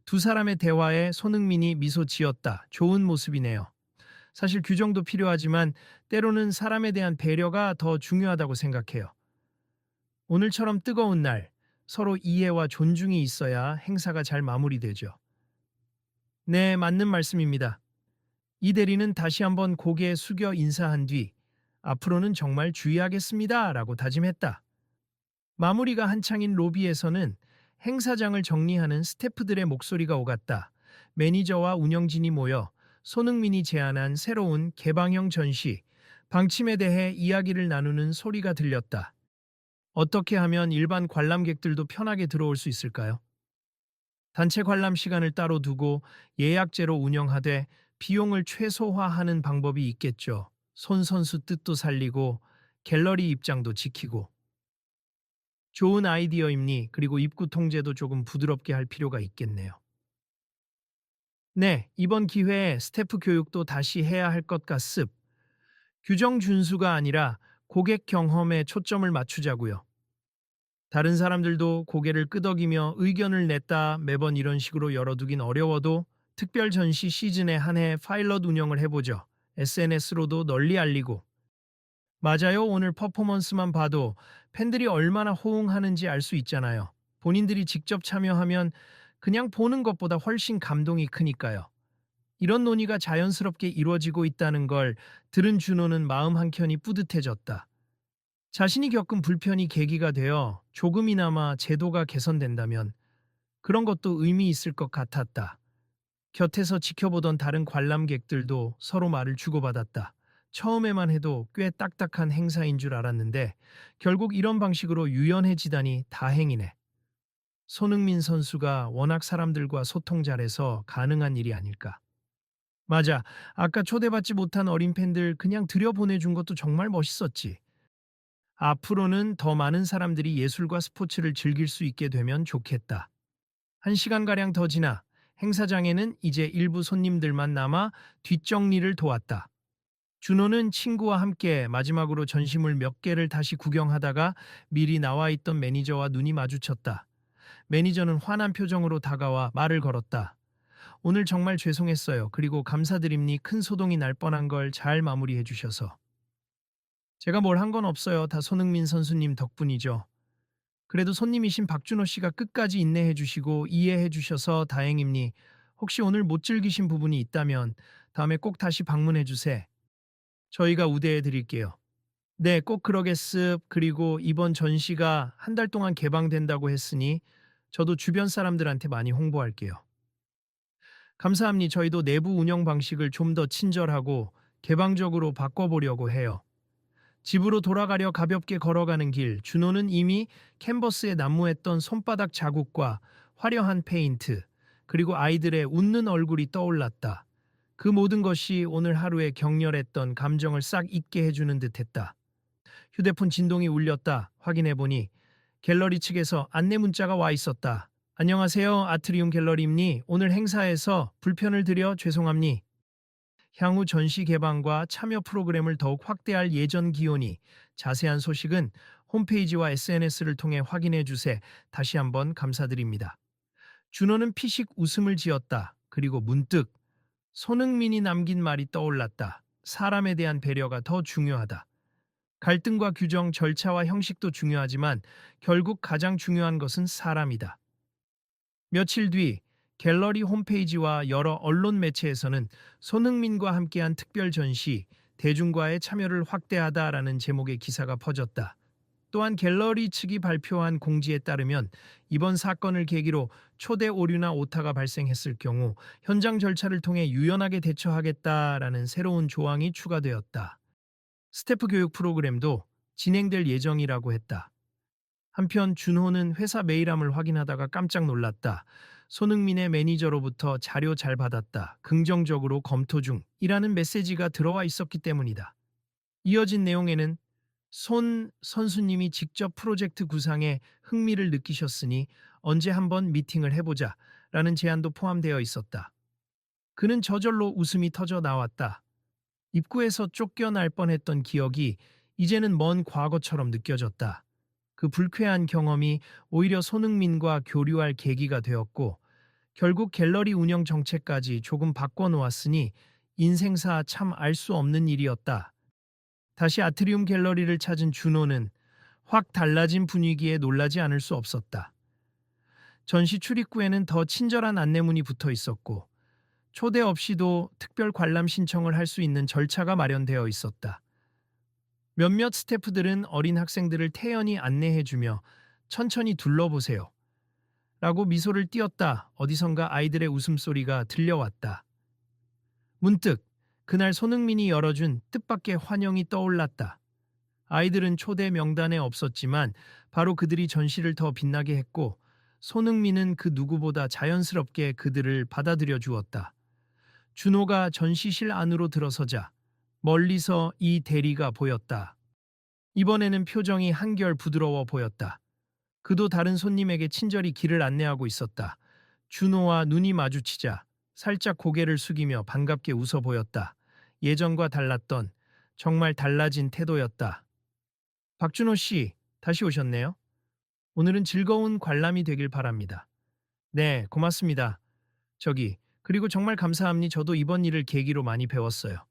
두 사람의 대화에 손흥민이 미소 지었다. 좋은 모습이네요. 사실 규정도 필요하지만 때로는 사람에 대한 배려가 더 중요하다고 생각해요. 오늘처럼 뜨거운 날, 서로 이해와 존중이 있어야 행사가 잘 마무리되죠. 네, 맞는 말씀입니다. 이 대리는 다시 한번 고개 숙여 인사한 뒤 앞으로는 정말 주의하겠습니다 라고 다짐했다. 마무리가 한창인 로비에서는 행사장을 정리하는 스태프들의 목소리가 오갔다. 매니저와 운영진이 모여 손흥민이 제안한 새로운 개방형 전시, 방침에 대해 이야기를 나누는 소리가 들렸다. 어떻게 하면 일반 관람객들도 편하게 들어올 수 있을까요? 단체 관람 시간을 따로 두고 예약제로 운영하되 비용을 최소화하는 방법이 있겠죠. 손 선수 뜻도 살리고 갤러리 입장도 지키고. 좋은 아이디어입니. 그리고 입구 통제도 조금 부드럽게 할 필요가 있겠네요. 네, 이번 기회에 스태프 교육도 다시 해야 할 것 같습. 규정 준수가 아니라 고객 경험에 초점을 맞추자고요. 다른 사람들도 고개를 끄덕이며 의견을 냈다. 매번 이런 식으로 열어두긴 어려워도 특별 전시 시즌에 한해 파일럿 운영을 해보죠. SNS로도 널리 알리고. 맞아요. 오늘 퍼포먼스만 봐도 팬들이 얼마나 호응하는지 알 수 있잖아요. 본인들이 직접 참여하면 그냥 보는 것보다 훨씬 감동이 크니까요. 이런 논의가 자연스럽게 이루어지고 있다는 걸 들은 준호는 마음 한켠이 뿌듯해졌다. 자신이 겪은 불편이 계기가 되어 조금이나마 제도가 개선된다면 그런 것도 의미 있을 것 같았다. 곁에서 지켜보던 다른 관람객들도 서로 말을 주고받았다. 처음에만 해도 꽤 딱딱한 행사인 줄 알았는데 결국 이런 방식으로 유연해지다니 다행이네. 손흥민 선수가 워낙 사람들과 소통 잘해서 가능한 일이 아닐까. 맞아. 아까 초대받지 못한 어린 팬들 그냥 들여보내준 것도 정말 멋있었지. 앞으로는 더 많은 사람들이 예술과 스포츠를 즐길 수 있게 되면 좋겠다. 한 시간가량 더 지나 행사장에는 이제 일부 손님들만 남아 뒷정리를 도왔다. 준호는 친구와 함께 마지막으로 전시물 몇 개를 다시 구경하다가 미리 나와 있던 매니저와 눈이 마주쳤다. 매니저는 화난 표정으로 다가와 말을 걸었다. 오늘 정말 죄송했어요. 그리고 감사드립니. 큰 소동이 날 뻔한 걸 잘 마무리해 주셔서. 제가 뭘 한 건 없어요. 다 손흥민 선수님 덕분이죠. 그래도 손님이신 박준호 씨가 끝까지 인내해 주시고 이해해 주셔서 다행입니. 혹시 오늘 못 즐기신 부분이 있다면 다음에 꼭 다시 방문해 주세. 저희가 우대해 드릴게요. 네, 꼭 그러겠습. 그리고 이번 전시가 한 달 동안 개방된다고 했으니 저도 주변 사람들한테 많이 홍보할게요. 감사합니. 저희도 내부 운영 방식을 좀 더 친절하고 개방적으로 바꿔보려고 해요. 집으로 돌아가려 가볍게 걸어가는 길, 준호는 이미 캔버스에 난무했던 손바닥 자국과 화려한 페인트, 그리고 아이들의 웃는 얼굴이 떠올랐다. 그 모든 것이 오늘 하루의 격렬했던 감정을 싹 잊게 해주는 듯했다. 휴대폰 진동이 울렸다. 확인해보니 갤러리 측에서 안내 문자가 와 있었다. 안녕하세요. 아트리움 갤러리입니. 오늘 행사에서 불편을 드려 죄송합니. 향후 전시 개방과 참여 프로그램을 더욱 확대할 예정 기온이 자세한 소식은 홈페이지와 SNS를 통해 확인해 주세. 다시 한번 감사드립니다. 준호는 피식 웃음을 지었다. 그리고 문득 손흥민이 남긴 말이 떠올랐다. 사람에 대한 배려가 더 중요하다. 갈등과 규정, 절차와 형식도 중요하지만 결국 가장 중요한 것은 사람이다. 며칠 뒤 갤러리 홈페이지와 여러 언론 매체에서는 손흥민과 함께한 특별 전시, 대중과의 참여를 확대하다라는 제목의 기사가 퍼졌다. 또한 갤러리 측이 발표한 공지에 따르면 이번 사건을 계기로 초대 오류나 오타가 발생했을 경우 현장 절차를 통해 유연하게 대처하겠다라는 새로운 조항이 추가되었다. 스태프 교육 프로그램도 진행될 예정이라고 했다. 한편 준호는 회사 메일함을 확인하다가 깜짝 놀랐다. 손흥민의 매니저로부터 자료 잘 받았다. 긍정적으로 검토 중이라는 메시지가 들어와 있었기 때문이다. 이어진 내용에는 손 선수님이 직접 프로젝트 구상에 흥미를 느끼셨으니 언제 한번 미팅을 해보자 라는 제안도 포함되어 있었다. 그는 저절로 웃음이 터져 나왔다. 입구에서 쫓겨날 뻔했던 기억이 이제는 먼 과거처럼 느껴졌다. 그 불쾌한 경험이 오히려 손흥민과 교류할 계기가 되었고 결국 갤러리 운영 정책까지 조금 바꿔놓았으니 인생사 참 알 수 없는 일이었다. 다시 아트리움 갤러리를 찾은 준호는 확 달라진 분위기에 놀라지 않을 수 없었다. 전시 출입구에는 더 친절한 안내문이 붙어 있었고 초대 없이도 특별 관람 신청을 할 수 있는 절차가 마련되어 있었다. 몇몇 스태프들은 어린 학생들을 태연히 안내해주며 천천히 둘러보세요 라고 미소를 띄었다. 어디선가 아이들의 웃음소리가 들려왔다. 문득 그날 손흥민이 열어준 뜻밖의 환영이 떠올랐다. 아이들은 초대 명단에 없었지만 바로 그들이 전시를 더 빛나게 했고 손흥민은 그 누구보다 자연스럽게 그들을 받아들여 주었다. 준호가 전시실 안으로 들어서자 멀리서 이 대리가 보였다. 이번에는 표정이 한결 부드러워 보였다. 그도 다른 손님에게 친절히 길을 안내하고 있었다. 준호와 눈이 마주치자 살짝 고개를 숙이며 반갑게 웃어 보였다. 예전과 달랐던 정말 달라진 태도였다. 박준호 씨, 다시 오셨네요. 오늘은 즐거운 관람이 되길 바랍니다. 네, 고맙습니다. 그리고 정말 감사합니. 저도 이번 일을 계기로 많이 배웠어요.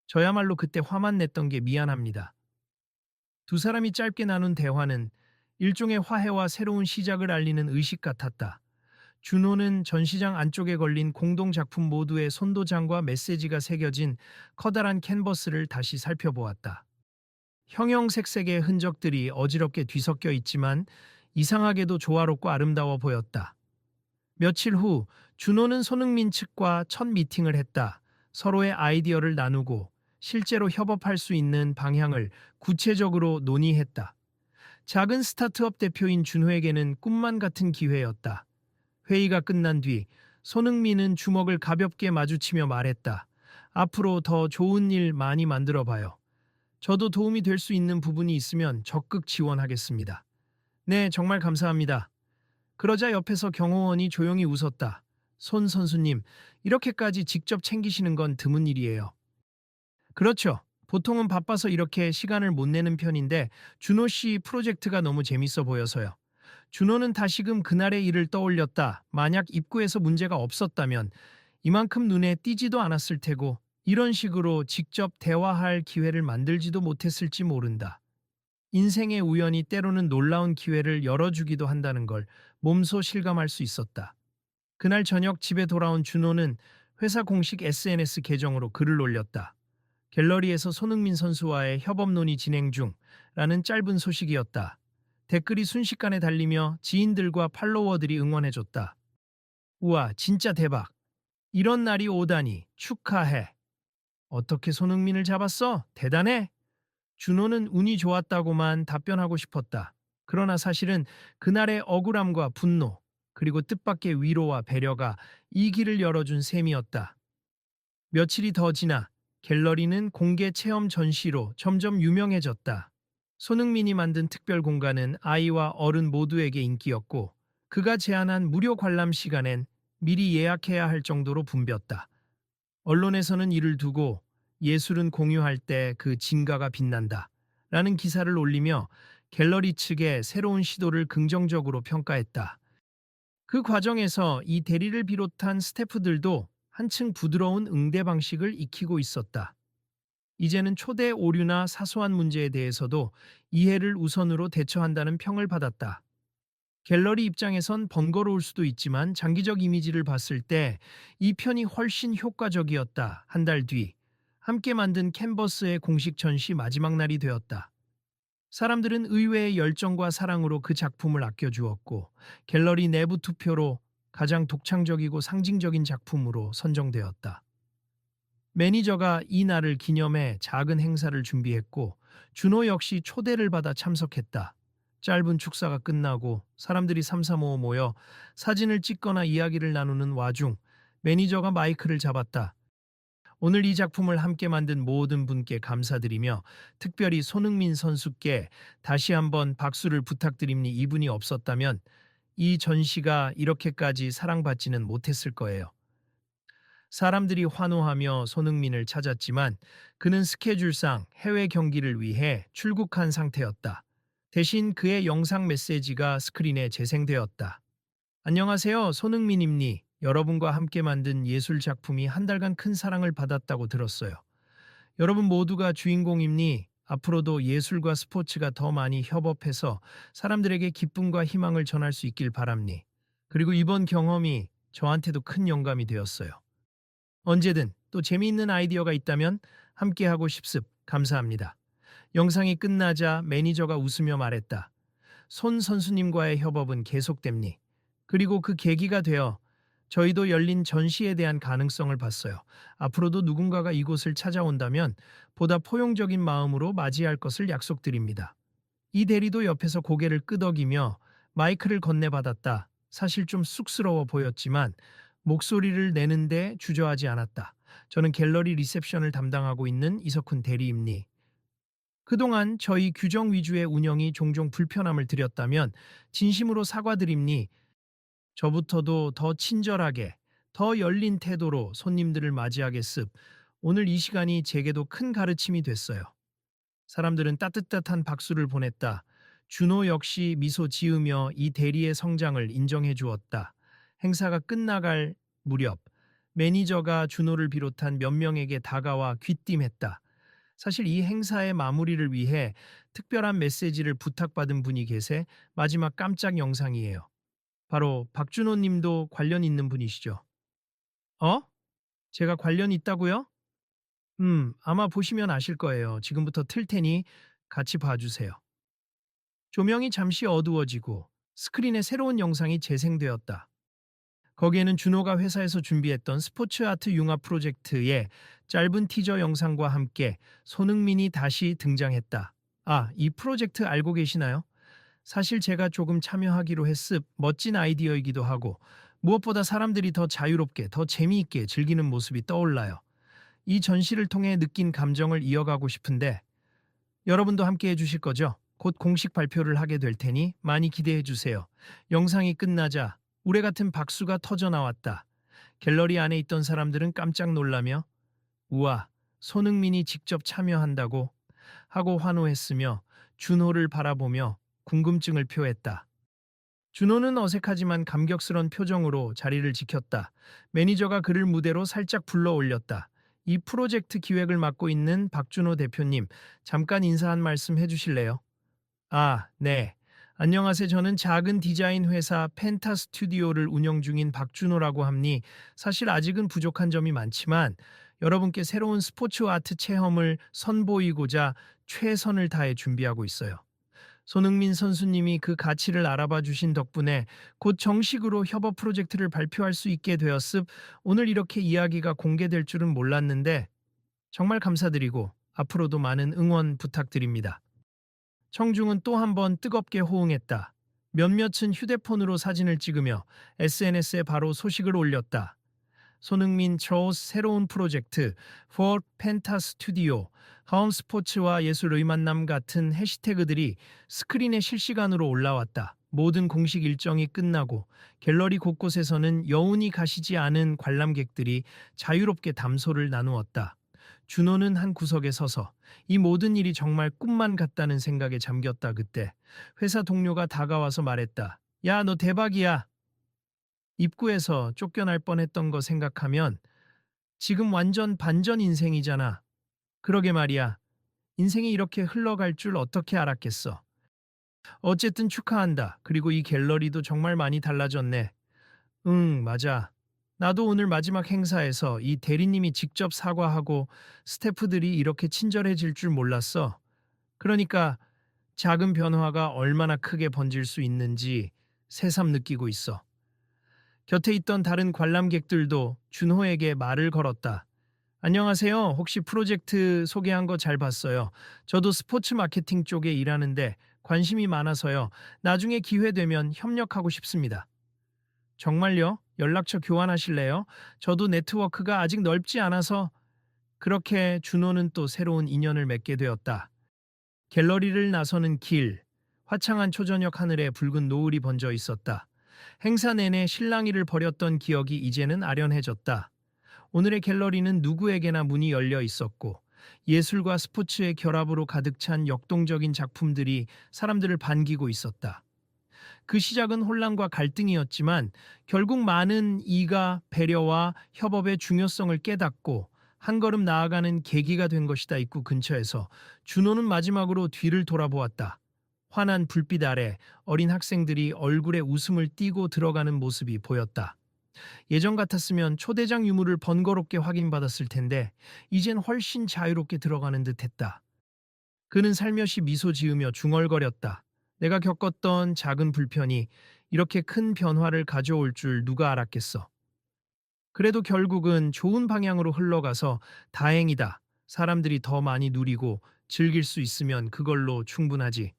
저야말로 그때 화만 냈던 게 미안합니다. 두 사람이 짧게 나눈 대화는 일종의 화해와 새로운 시작을 알리는 의식 같았다. 준호는 전시장 안쪽에 걸린 공동작품 모두의 손도장과 메시지가 새겨진 커다란 캔버스를 다시 살펴보았다. 형형색색의 흔적들이 어지럽게 뒤섞여 있지만 이상하게도 조화롭고 아름다워 보였다. 며칠 후 준호는 손흥민 측과 첫 미팅을 했다. 서로의 아이디어를 나누고 실제로 협업할 수 있는 방향을 구체적으로 논의했다. 작은 스타트업 대표인 준호에게는 꿈만 같은 기회였다. 회의가 끝난 뒤 손흥민은 주먹을 가볍게 마주치며 말했다. 앞으로 더 좋은 일 많이 만들어 봐요. 저도 도움이 될 수 있는 부분이 있으면 적극 지원하겠습니다. 네, 정말 감사합니다. 그러자 옆에서 경호원이 조용히 웃었다. 손 선수님, 이렇게까지 직접 챙기시는 건 드문 일이에요. 그렇죠. 보통은 바빠서 이렇게 시간을 못 내는 편인데 준호 씨 프로젝트가 너무 재밌어 보여서요. 준호는 다시금 그날의 일을 떠올렸다. 만약 입구에서 문제가 없었다면 이만큼 눈에 띄지도 않았을 테고 이런 식으로 직접 대화할 기회를 만들지도 못했을지 모른다. 인생의 우연이 때로는 놀라운 기회를 열어주기도 한다는 걸 몸소 실감할 수 있었다. 그날 저녁 집에 돌아온 준호는 회사 공식 SNS 계정으로 글을 올렸다. 갤러리에서 손흥민 선수와의 협업 논의 진행 중라는 짧은 소식이었다. 댓글이 순식간에 달리며 지인들과 팔로워들이 응원해줬다. 우와, 진짜 대박. 이런 날이 오다니 축하해. 어떻게 손흥민을 잡았어? 대단해. 준호는 운이 좋았다고만 답변하고 싶었다. 그러나 사실은 그날의 억울함과 분노, 그리고 뜻밖의 위로와 배려가 이 길을 열어준 셈이었다. 며칠이 더 지나 갤러리는 공개 체험 전시로 점점 유명해졌다. 손흥민이 만든 특별 공간은 아이와 어른 모두에게 인기였고 그가 제안한 무료 관람 시간엔 미리 예약해야 할 정도로 붐볐다. 언론에서는 이를 두고 예술은 공유할 때 그 진가가 빛난다 라는 기사를 올리며 갤러리 측의 새로운 시도를 긍정적으로 평가했다. 그 과정에서 이 대리를 비롯한 스태프들도 한층 부드러운 응대 방식을 익히고 있었다. 이제는 초대 오류나 사소한 문제에 대해서도 이해를 우선으로 대처한다는 평을 받았다. 갤러리 입장에선 번거로울 수도 있지만 장기적 이미지를 봤을 때 이 편이 훨씬 효과적이었다. 한 달 뒤, 함께 만든 캔버스의 공식 전시 마지막 날이 되었다. 사람들은 의외의 열정과 사랑으로 그 작품을 아껴주었고 갤러리 내부 투표로 가장 독창적이고 상징적인 작품으로 선정되었다. 매니저가 이 날을 기념해 작은 행사를 준비했고 준호 역시 초대를 받아 참석했다. 짧은 축사가 끝나고 사람들이 삼삼오오 모여 사진을 찍거나 이야기를 나누는 와중 매니저가 마이크를 잡았다. 오늘 이 작품을 함께 만든 모든 분께 감사드리며 특별히 손흥민 선수께 다시 한번 박수를 부탁드립니. 이분이 없었다면 이 전시가 이렇게까지 사랑받지는 못했을 거예요. 사람들이 환호하며 손흥민을 찾았지만 그는 스케줄상 해외 경기를 위해 출국한 상태였다. 대신 그의 영상 메시지가 스크린에 재생되었다. 안녕하세요, 손흥민입니. 여러분과 함께 만든 예술 작품이 한 달간 큰 사랑을 받았다고 들었어요. 여러분 모두가 주인공입니. 앞으로도 예술과 스포츠가 더 많이 협업해서 사람들에게 기쁨과 희망을 전할 수 있길 바랍니. 그리고 이번 경험이 저한테도 큰 영감이 되었어요. 언제든 또 재미있는 아이디어가 있다면 함께하고 싶습. 감사합니다. 영상이 끝나자 매니저가 웃으며 말했다. 손 선수님과의 협업은 계속됩니. 그리고 그 계기가 되어 저희도 열린 전시에 대한 가능성을 봤어요. 앞으로도 누군가가 이곳을 찾아온다면 보다 포용적인 마음으로 맞이할 것을 약속드립니다. 이 대리도 옆에서 고개를 끄덕이며 마이크를 건네받았다. 사실 좀 쑥스러워 보였지만 목소리를 내는데 주저하지 않았다. 저는 갤러리 리셉션을 담당하고 있는 이석훈 대리입니. 그동안 저희 규정 위주의 운영이 종종 불편함을 드렸다면 진심으로 사과드립니. 저부터도 더 친절하게, 더 열린 태도로 손님들을 맞이하겠습. 오늘 이 시간이 제게도 큰 가르침이 됐어요. 사람들은 따뜻한 박수를 보냈다. 준호 역시 미소 지으며 이 대리의 성장을 인정해 주었다. 행사가 끝나갈 무렵 매니저가 준호를 비롯한 몇 명에게 다가와 귀띔했다. 사실 이 행사의 마무리를 위해 특별한 메시지를 부탁받은 분이 계세 마지막 깜짝 영상이에요. 바로 박준호 님도 관련 있는 분이시죠. 어? 제가 관련 있다고요? 아마 보시면 아실 거예요. 지금부터 틀 테니 같이 봐주세요. 조명이 잠시 어두워지고 스크린에 새로운 영상이 재생되었다. 거기에는 준호가 회사에서 준비했던 스포츠 아트 융합 프로젝트의 짧은 티저 영상과 함께 손흥민이 다시 등장했다. 아, 이 프로젝트 알고 계시나요? 사실 제가 조금 참여하기로 했습. 멋진 아이디어이기도 하고 무엇보다 사람들이 더 자유롭게, 더 재미있게 즐기는 모습이 떠올라요. 이 전시를 통해 느낀 감정을 이어가고 싶은데 여러분도 함께 해주실 거죠? 곧 공식 발표를 하게 될 테니 많이 기대해 주세요. 영상이 끝나자 우레 같은 박수가 터져 나왔다. 갤러리 안에 있던 사람들은 깜짝 놀라며 우와, 손흥민이 직접 참여한다고 하고 환호했으며 준호를 바라보며 궁금증을 표했다. 준호는 어색하지만 감격스런 표정으로 자리를 지켰다. 매니저가 그를 무대로 살짝 불러 올렸다. 이 프로젝트 기획을 맡고 있는 박준호 대표님, 잠깐 인사 한 말씀 해주실래요? 아, 네. 안녕하세요. 저는 작은 디자인 회사 펜타 스튜디오를 운영 중인 박준호라고 합니. 사실 아직은 부족한 점이 많지만 여러분께 새로운 스포츠 아트 체험을 선보이고자 최선을 다해 준비하고 있어요. 손흥민 선수님이 그 가치를 알아봐 주신 덕분에 곧 정식으로 협업 프로젝트를 발표할 수 있게 되었습. 오늘 이렇게 이야기가 공개될 줄은 몰랐는데 정말 감사드리고 앞으로도 많은 응원 부탁드립니다. 청중은 또 한 번 뜨겁게 호응했다. 몇몇은 휴대폰으로 사진을 찍으며 SNS에 바로 소식을 올렸다. 손흥민 초스 새로운 프로젝트 For 펜타 스튜디오 하움 스포츠와 예술의 만남 같은 해시태그들이 스크린에 실시간으로 올라왔다. 모든 공식 일정이 끝나고 갤러리 곳곳에서는 여운이 가시지 않은 관람객들이 자유롭게 담소를 나누었다. 준호는 한 구석에 서서 이 모든 일이 정말 꿈만 같다는 생각에 잠겼다. 그때 회사 동료가 다가와서 말했다. 야, 너 대박이야. 입구에서 쫓겨날 뻔했던 거 생각하면 지금 완전 반전 인생이잖아. 그러게 말이야. 인생이 이렇게 흘러갈 줄 어떻게 알았겠어. 어쨌든 축하한다. 그리고 이 갤러리도 정말 많이 달라졌네. 응, 맞아. 나도 오늘 마지막 행사에서 이 대리님이 직접 사과하고 스태프들이 이렇게 친절해질 줄 몰랐어. 그러니까 작은 변화가 얼마나 크게 번질 수 있는지 새삼 느끼고 있어. 곁에 있던 다른 관람객들도 준호에게 말을 걸었다. 안녕하세요. 혹시 프로젝트 소개한 거 잘 봤어요. 저도 스포츠 마케팅 쪽에 일하는데 관심이 많아서요. 나중에 기회 되면 협력하고 싶습니다. 정말요? 연락처 교환하실래요? 저도 네트워크가 아직 넓지 않아서. 그렇게 준호는 또 새로운 인연을 맺게 되었다. 갤러리를 나서는 길. 화창한 초저녁 하늘에 붉은 노을이 번져 있었다. 행사 내내 실랑이를 벌였던 기억이 이제는 아련해졌다. 오늘의 갤러리는 누구에게나 문이 열려 있었고 예술과 스포츠의 결합으로 가득 찬 역동적인 작품들이 사람들을 반기고 있었다. 그 시작은 혼란과 갈등이었지만 결국 많은 이가 배려와 협업의 중요성을 깨닫고 한 걸음 나아가는 계기가 된 것이다. 입구 근처에서 준호는 마지막으로 뒤를 돌아보았다. 환한 불빛 아래 어린 학생들이 얼굴에 웃음을 띠고 들어가는 모습이 보였다. 예전 같았으면 초대장 유무를 번거롭게 확인받았을 텐데 이젠 훨씬 자유롭게 들어가는 듯했다. 그는 살며시 미소 지으며 중얼거렸다. 내가 겪었던 작은 불편이 이렇게 큰 변화를 가져올 줄 누가 알았겠어. 그래도 결국은 좋은 방향으로 흘러가서 다행이다. 사람들이 더 많이 누리고 즐길 수 있으면 그걸로 충분하지.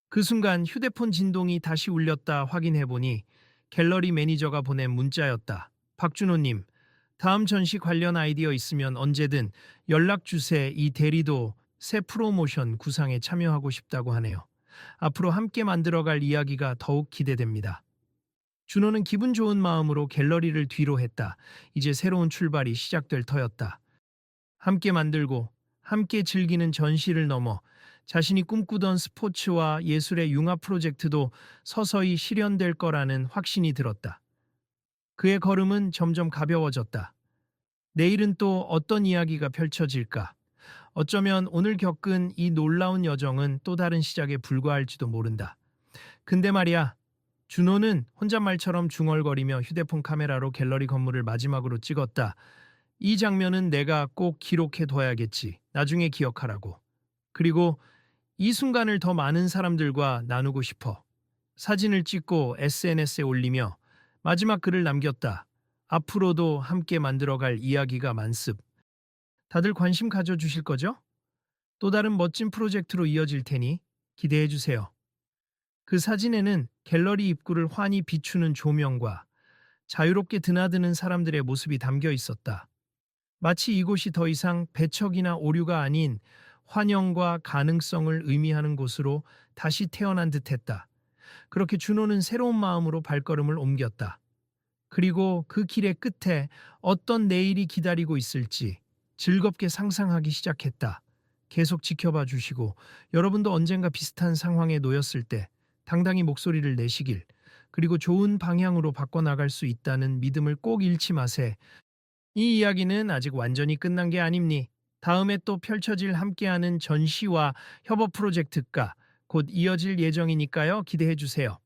그 순간 휴대폰 진동이 다시 울렸다 확인해보니 갤러리 매니저가 보낸 문자였다. 박준호님, 다음 전시 관련 아이디어 있으면 언제든 연락주세. 이 대리도 새 프로모션 구상에 참여하고 싶다고 하네요. 앞으로 함께 만들어갈 이야기가 더욱 기대됩니다. 준호는 기분 좋은 마음으로 갤러리를 뒤로 했다. 이제 새로운 출발이 시작될 터였다. 함께 만들고 함께 즐기는 전시를 넘어 자신이 꿈꾸던 스포츠와 예술의 융합 프로젝트도 서서히 실현될 거라는 확신이 들었다. 그의 걸음은 점점 가벼워졌다. 내일은 또 어떤 이야기가 펼쳐질까? 어쩌면 오늘 겪은 이 놀라운 여정은 또 다른 시작에 불과할지도 모른다. 근데 말이야, 준호는 혼잣말처럼 중얼거리며 휴대폰 카메라로 갤러리 건물을 마지막으로 찍었다. 이 장면은 내가 꼭 기록해둬야겠지. 나중에 기억하라고. 그리고 이 순간을 더 많은 사람들과 나누고 싶어. 사진을 찍고 SNS에 올리며 마지막 글을 남겼다. 앞으로도 함께 만들어갈 이야기가 많습. 다들 관심 가져주실 거죠? 또 다른 멋진 프로젝트로 이어질 테니 기대해 주세요. 그 사진에는 갤러리 입구를 환히 비추는 조명과 자유롭게 드나드는 사람들의 모습이 담겨 있었다. 마치 이곳이 더 이상 배척이나 오류가 아닌 환영과 가능성을 의미하는 곳으로 다시 태어난 듯했다. 그렇게 준호는 새로운 마음으로 발걸음을 옮겼다. 그리고 그 길의 끝에 어떤 내일이 기다리고 있을지 즐겁게 상상하기 시작했다. 계속 지켜봐 주시고 여러분도 언젠가 비슷한 상황에 놓였을 때 당당히 목소리를 내시길, 그리고 좋은 방향으로 바꿔나갈 수 있다는 믿음을 꼭 잃지 마세. 이 이야기는 아직 완전히 끝난 게 아닙니. 다음에 또 펼쳐질 함께하는 전시와 협업 프로젝트가 곧 이어질 예정이니까요. 기대해 주세요.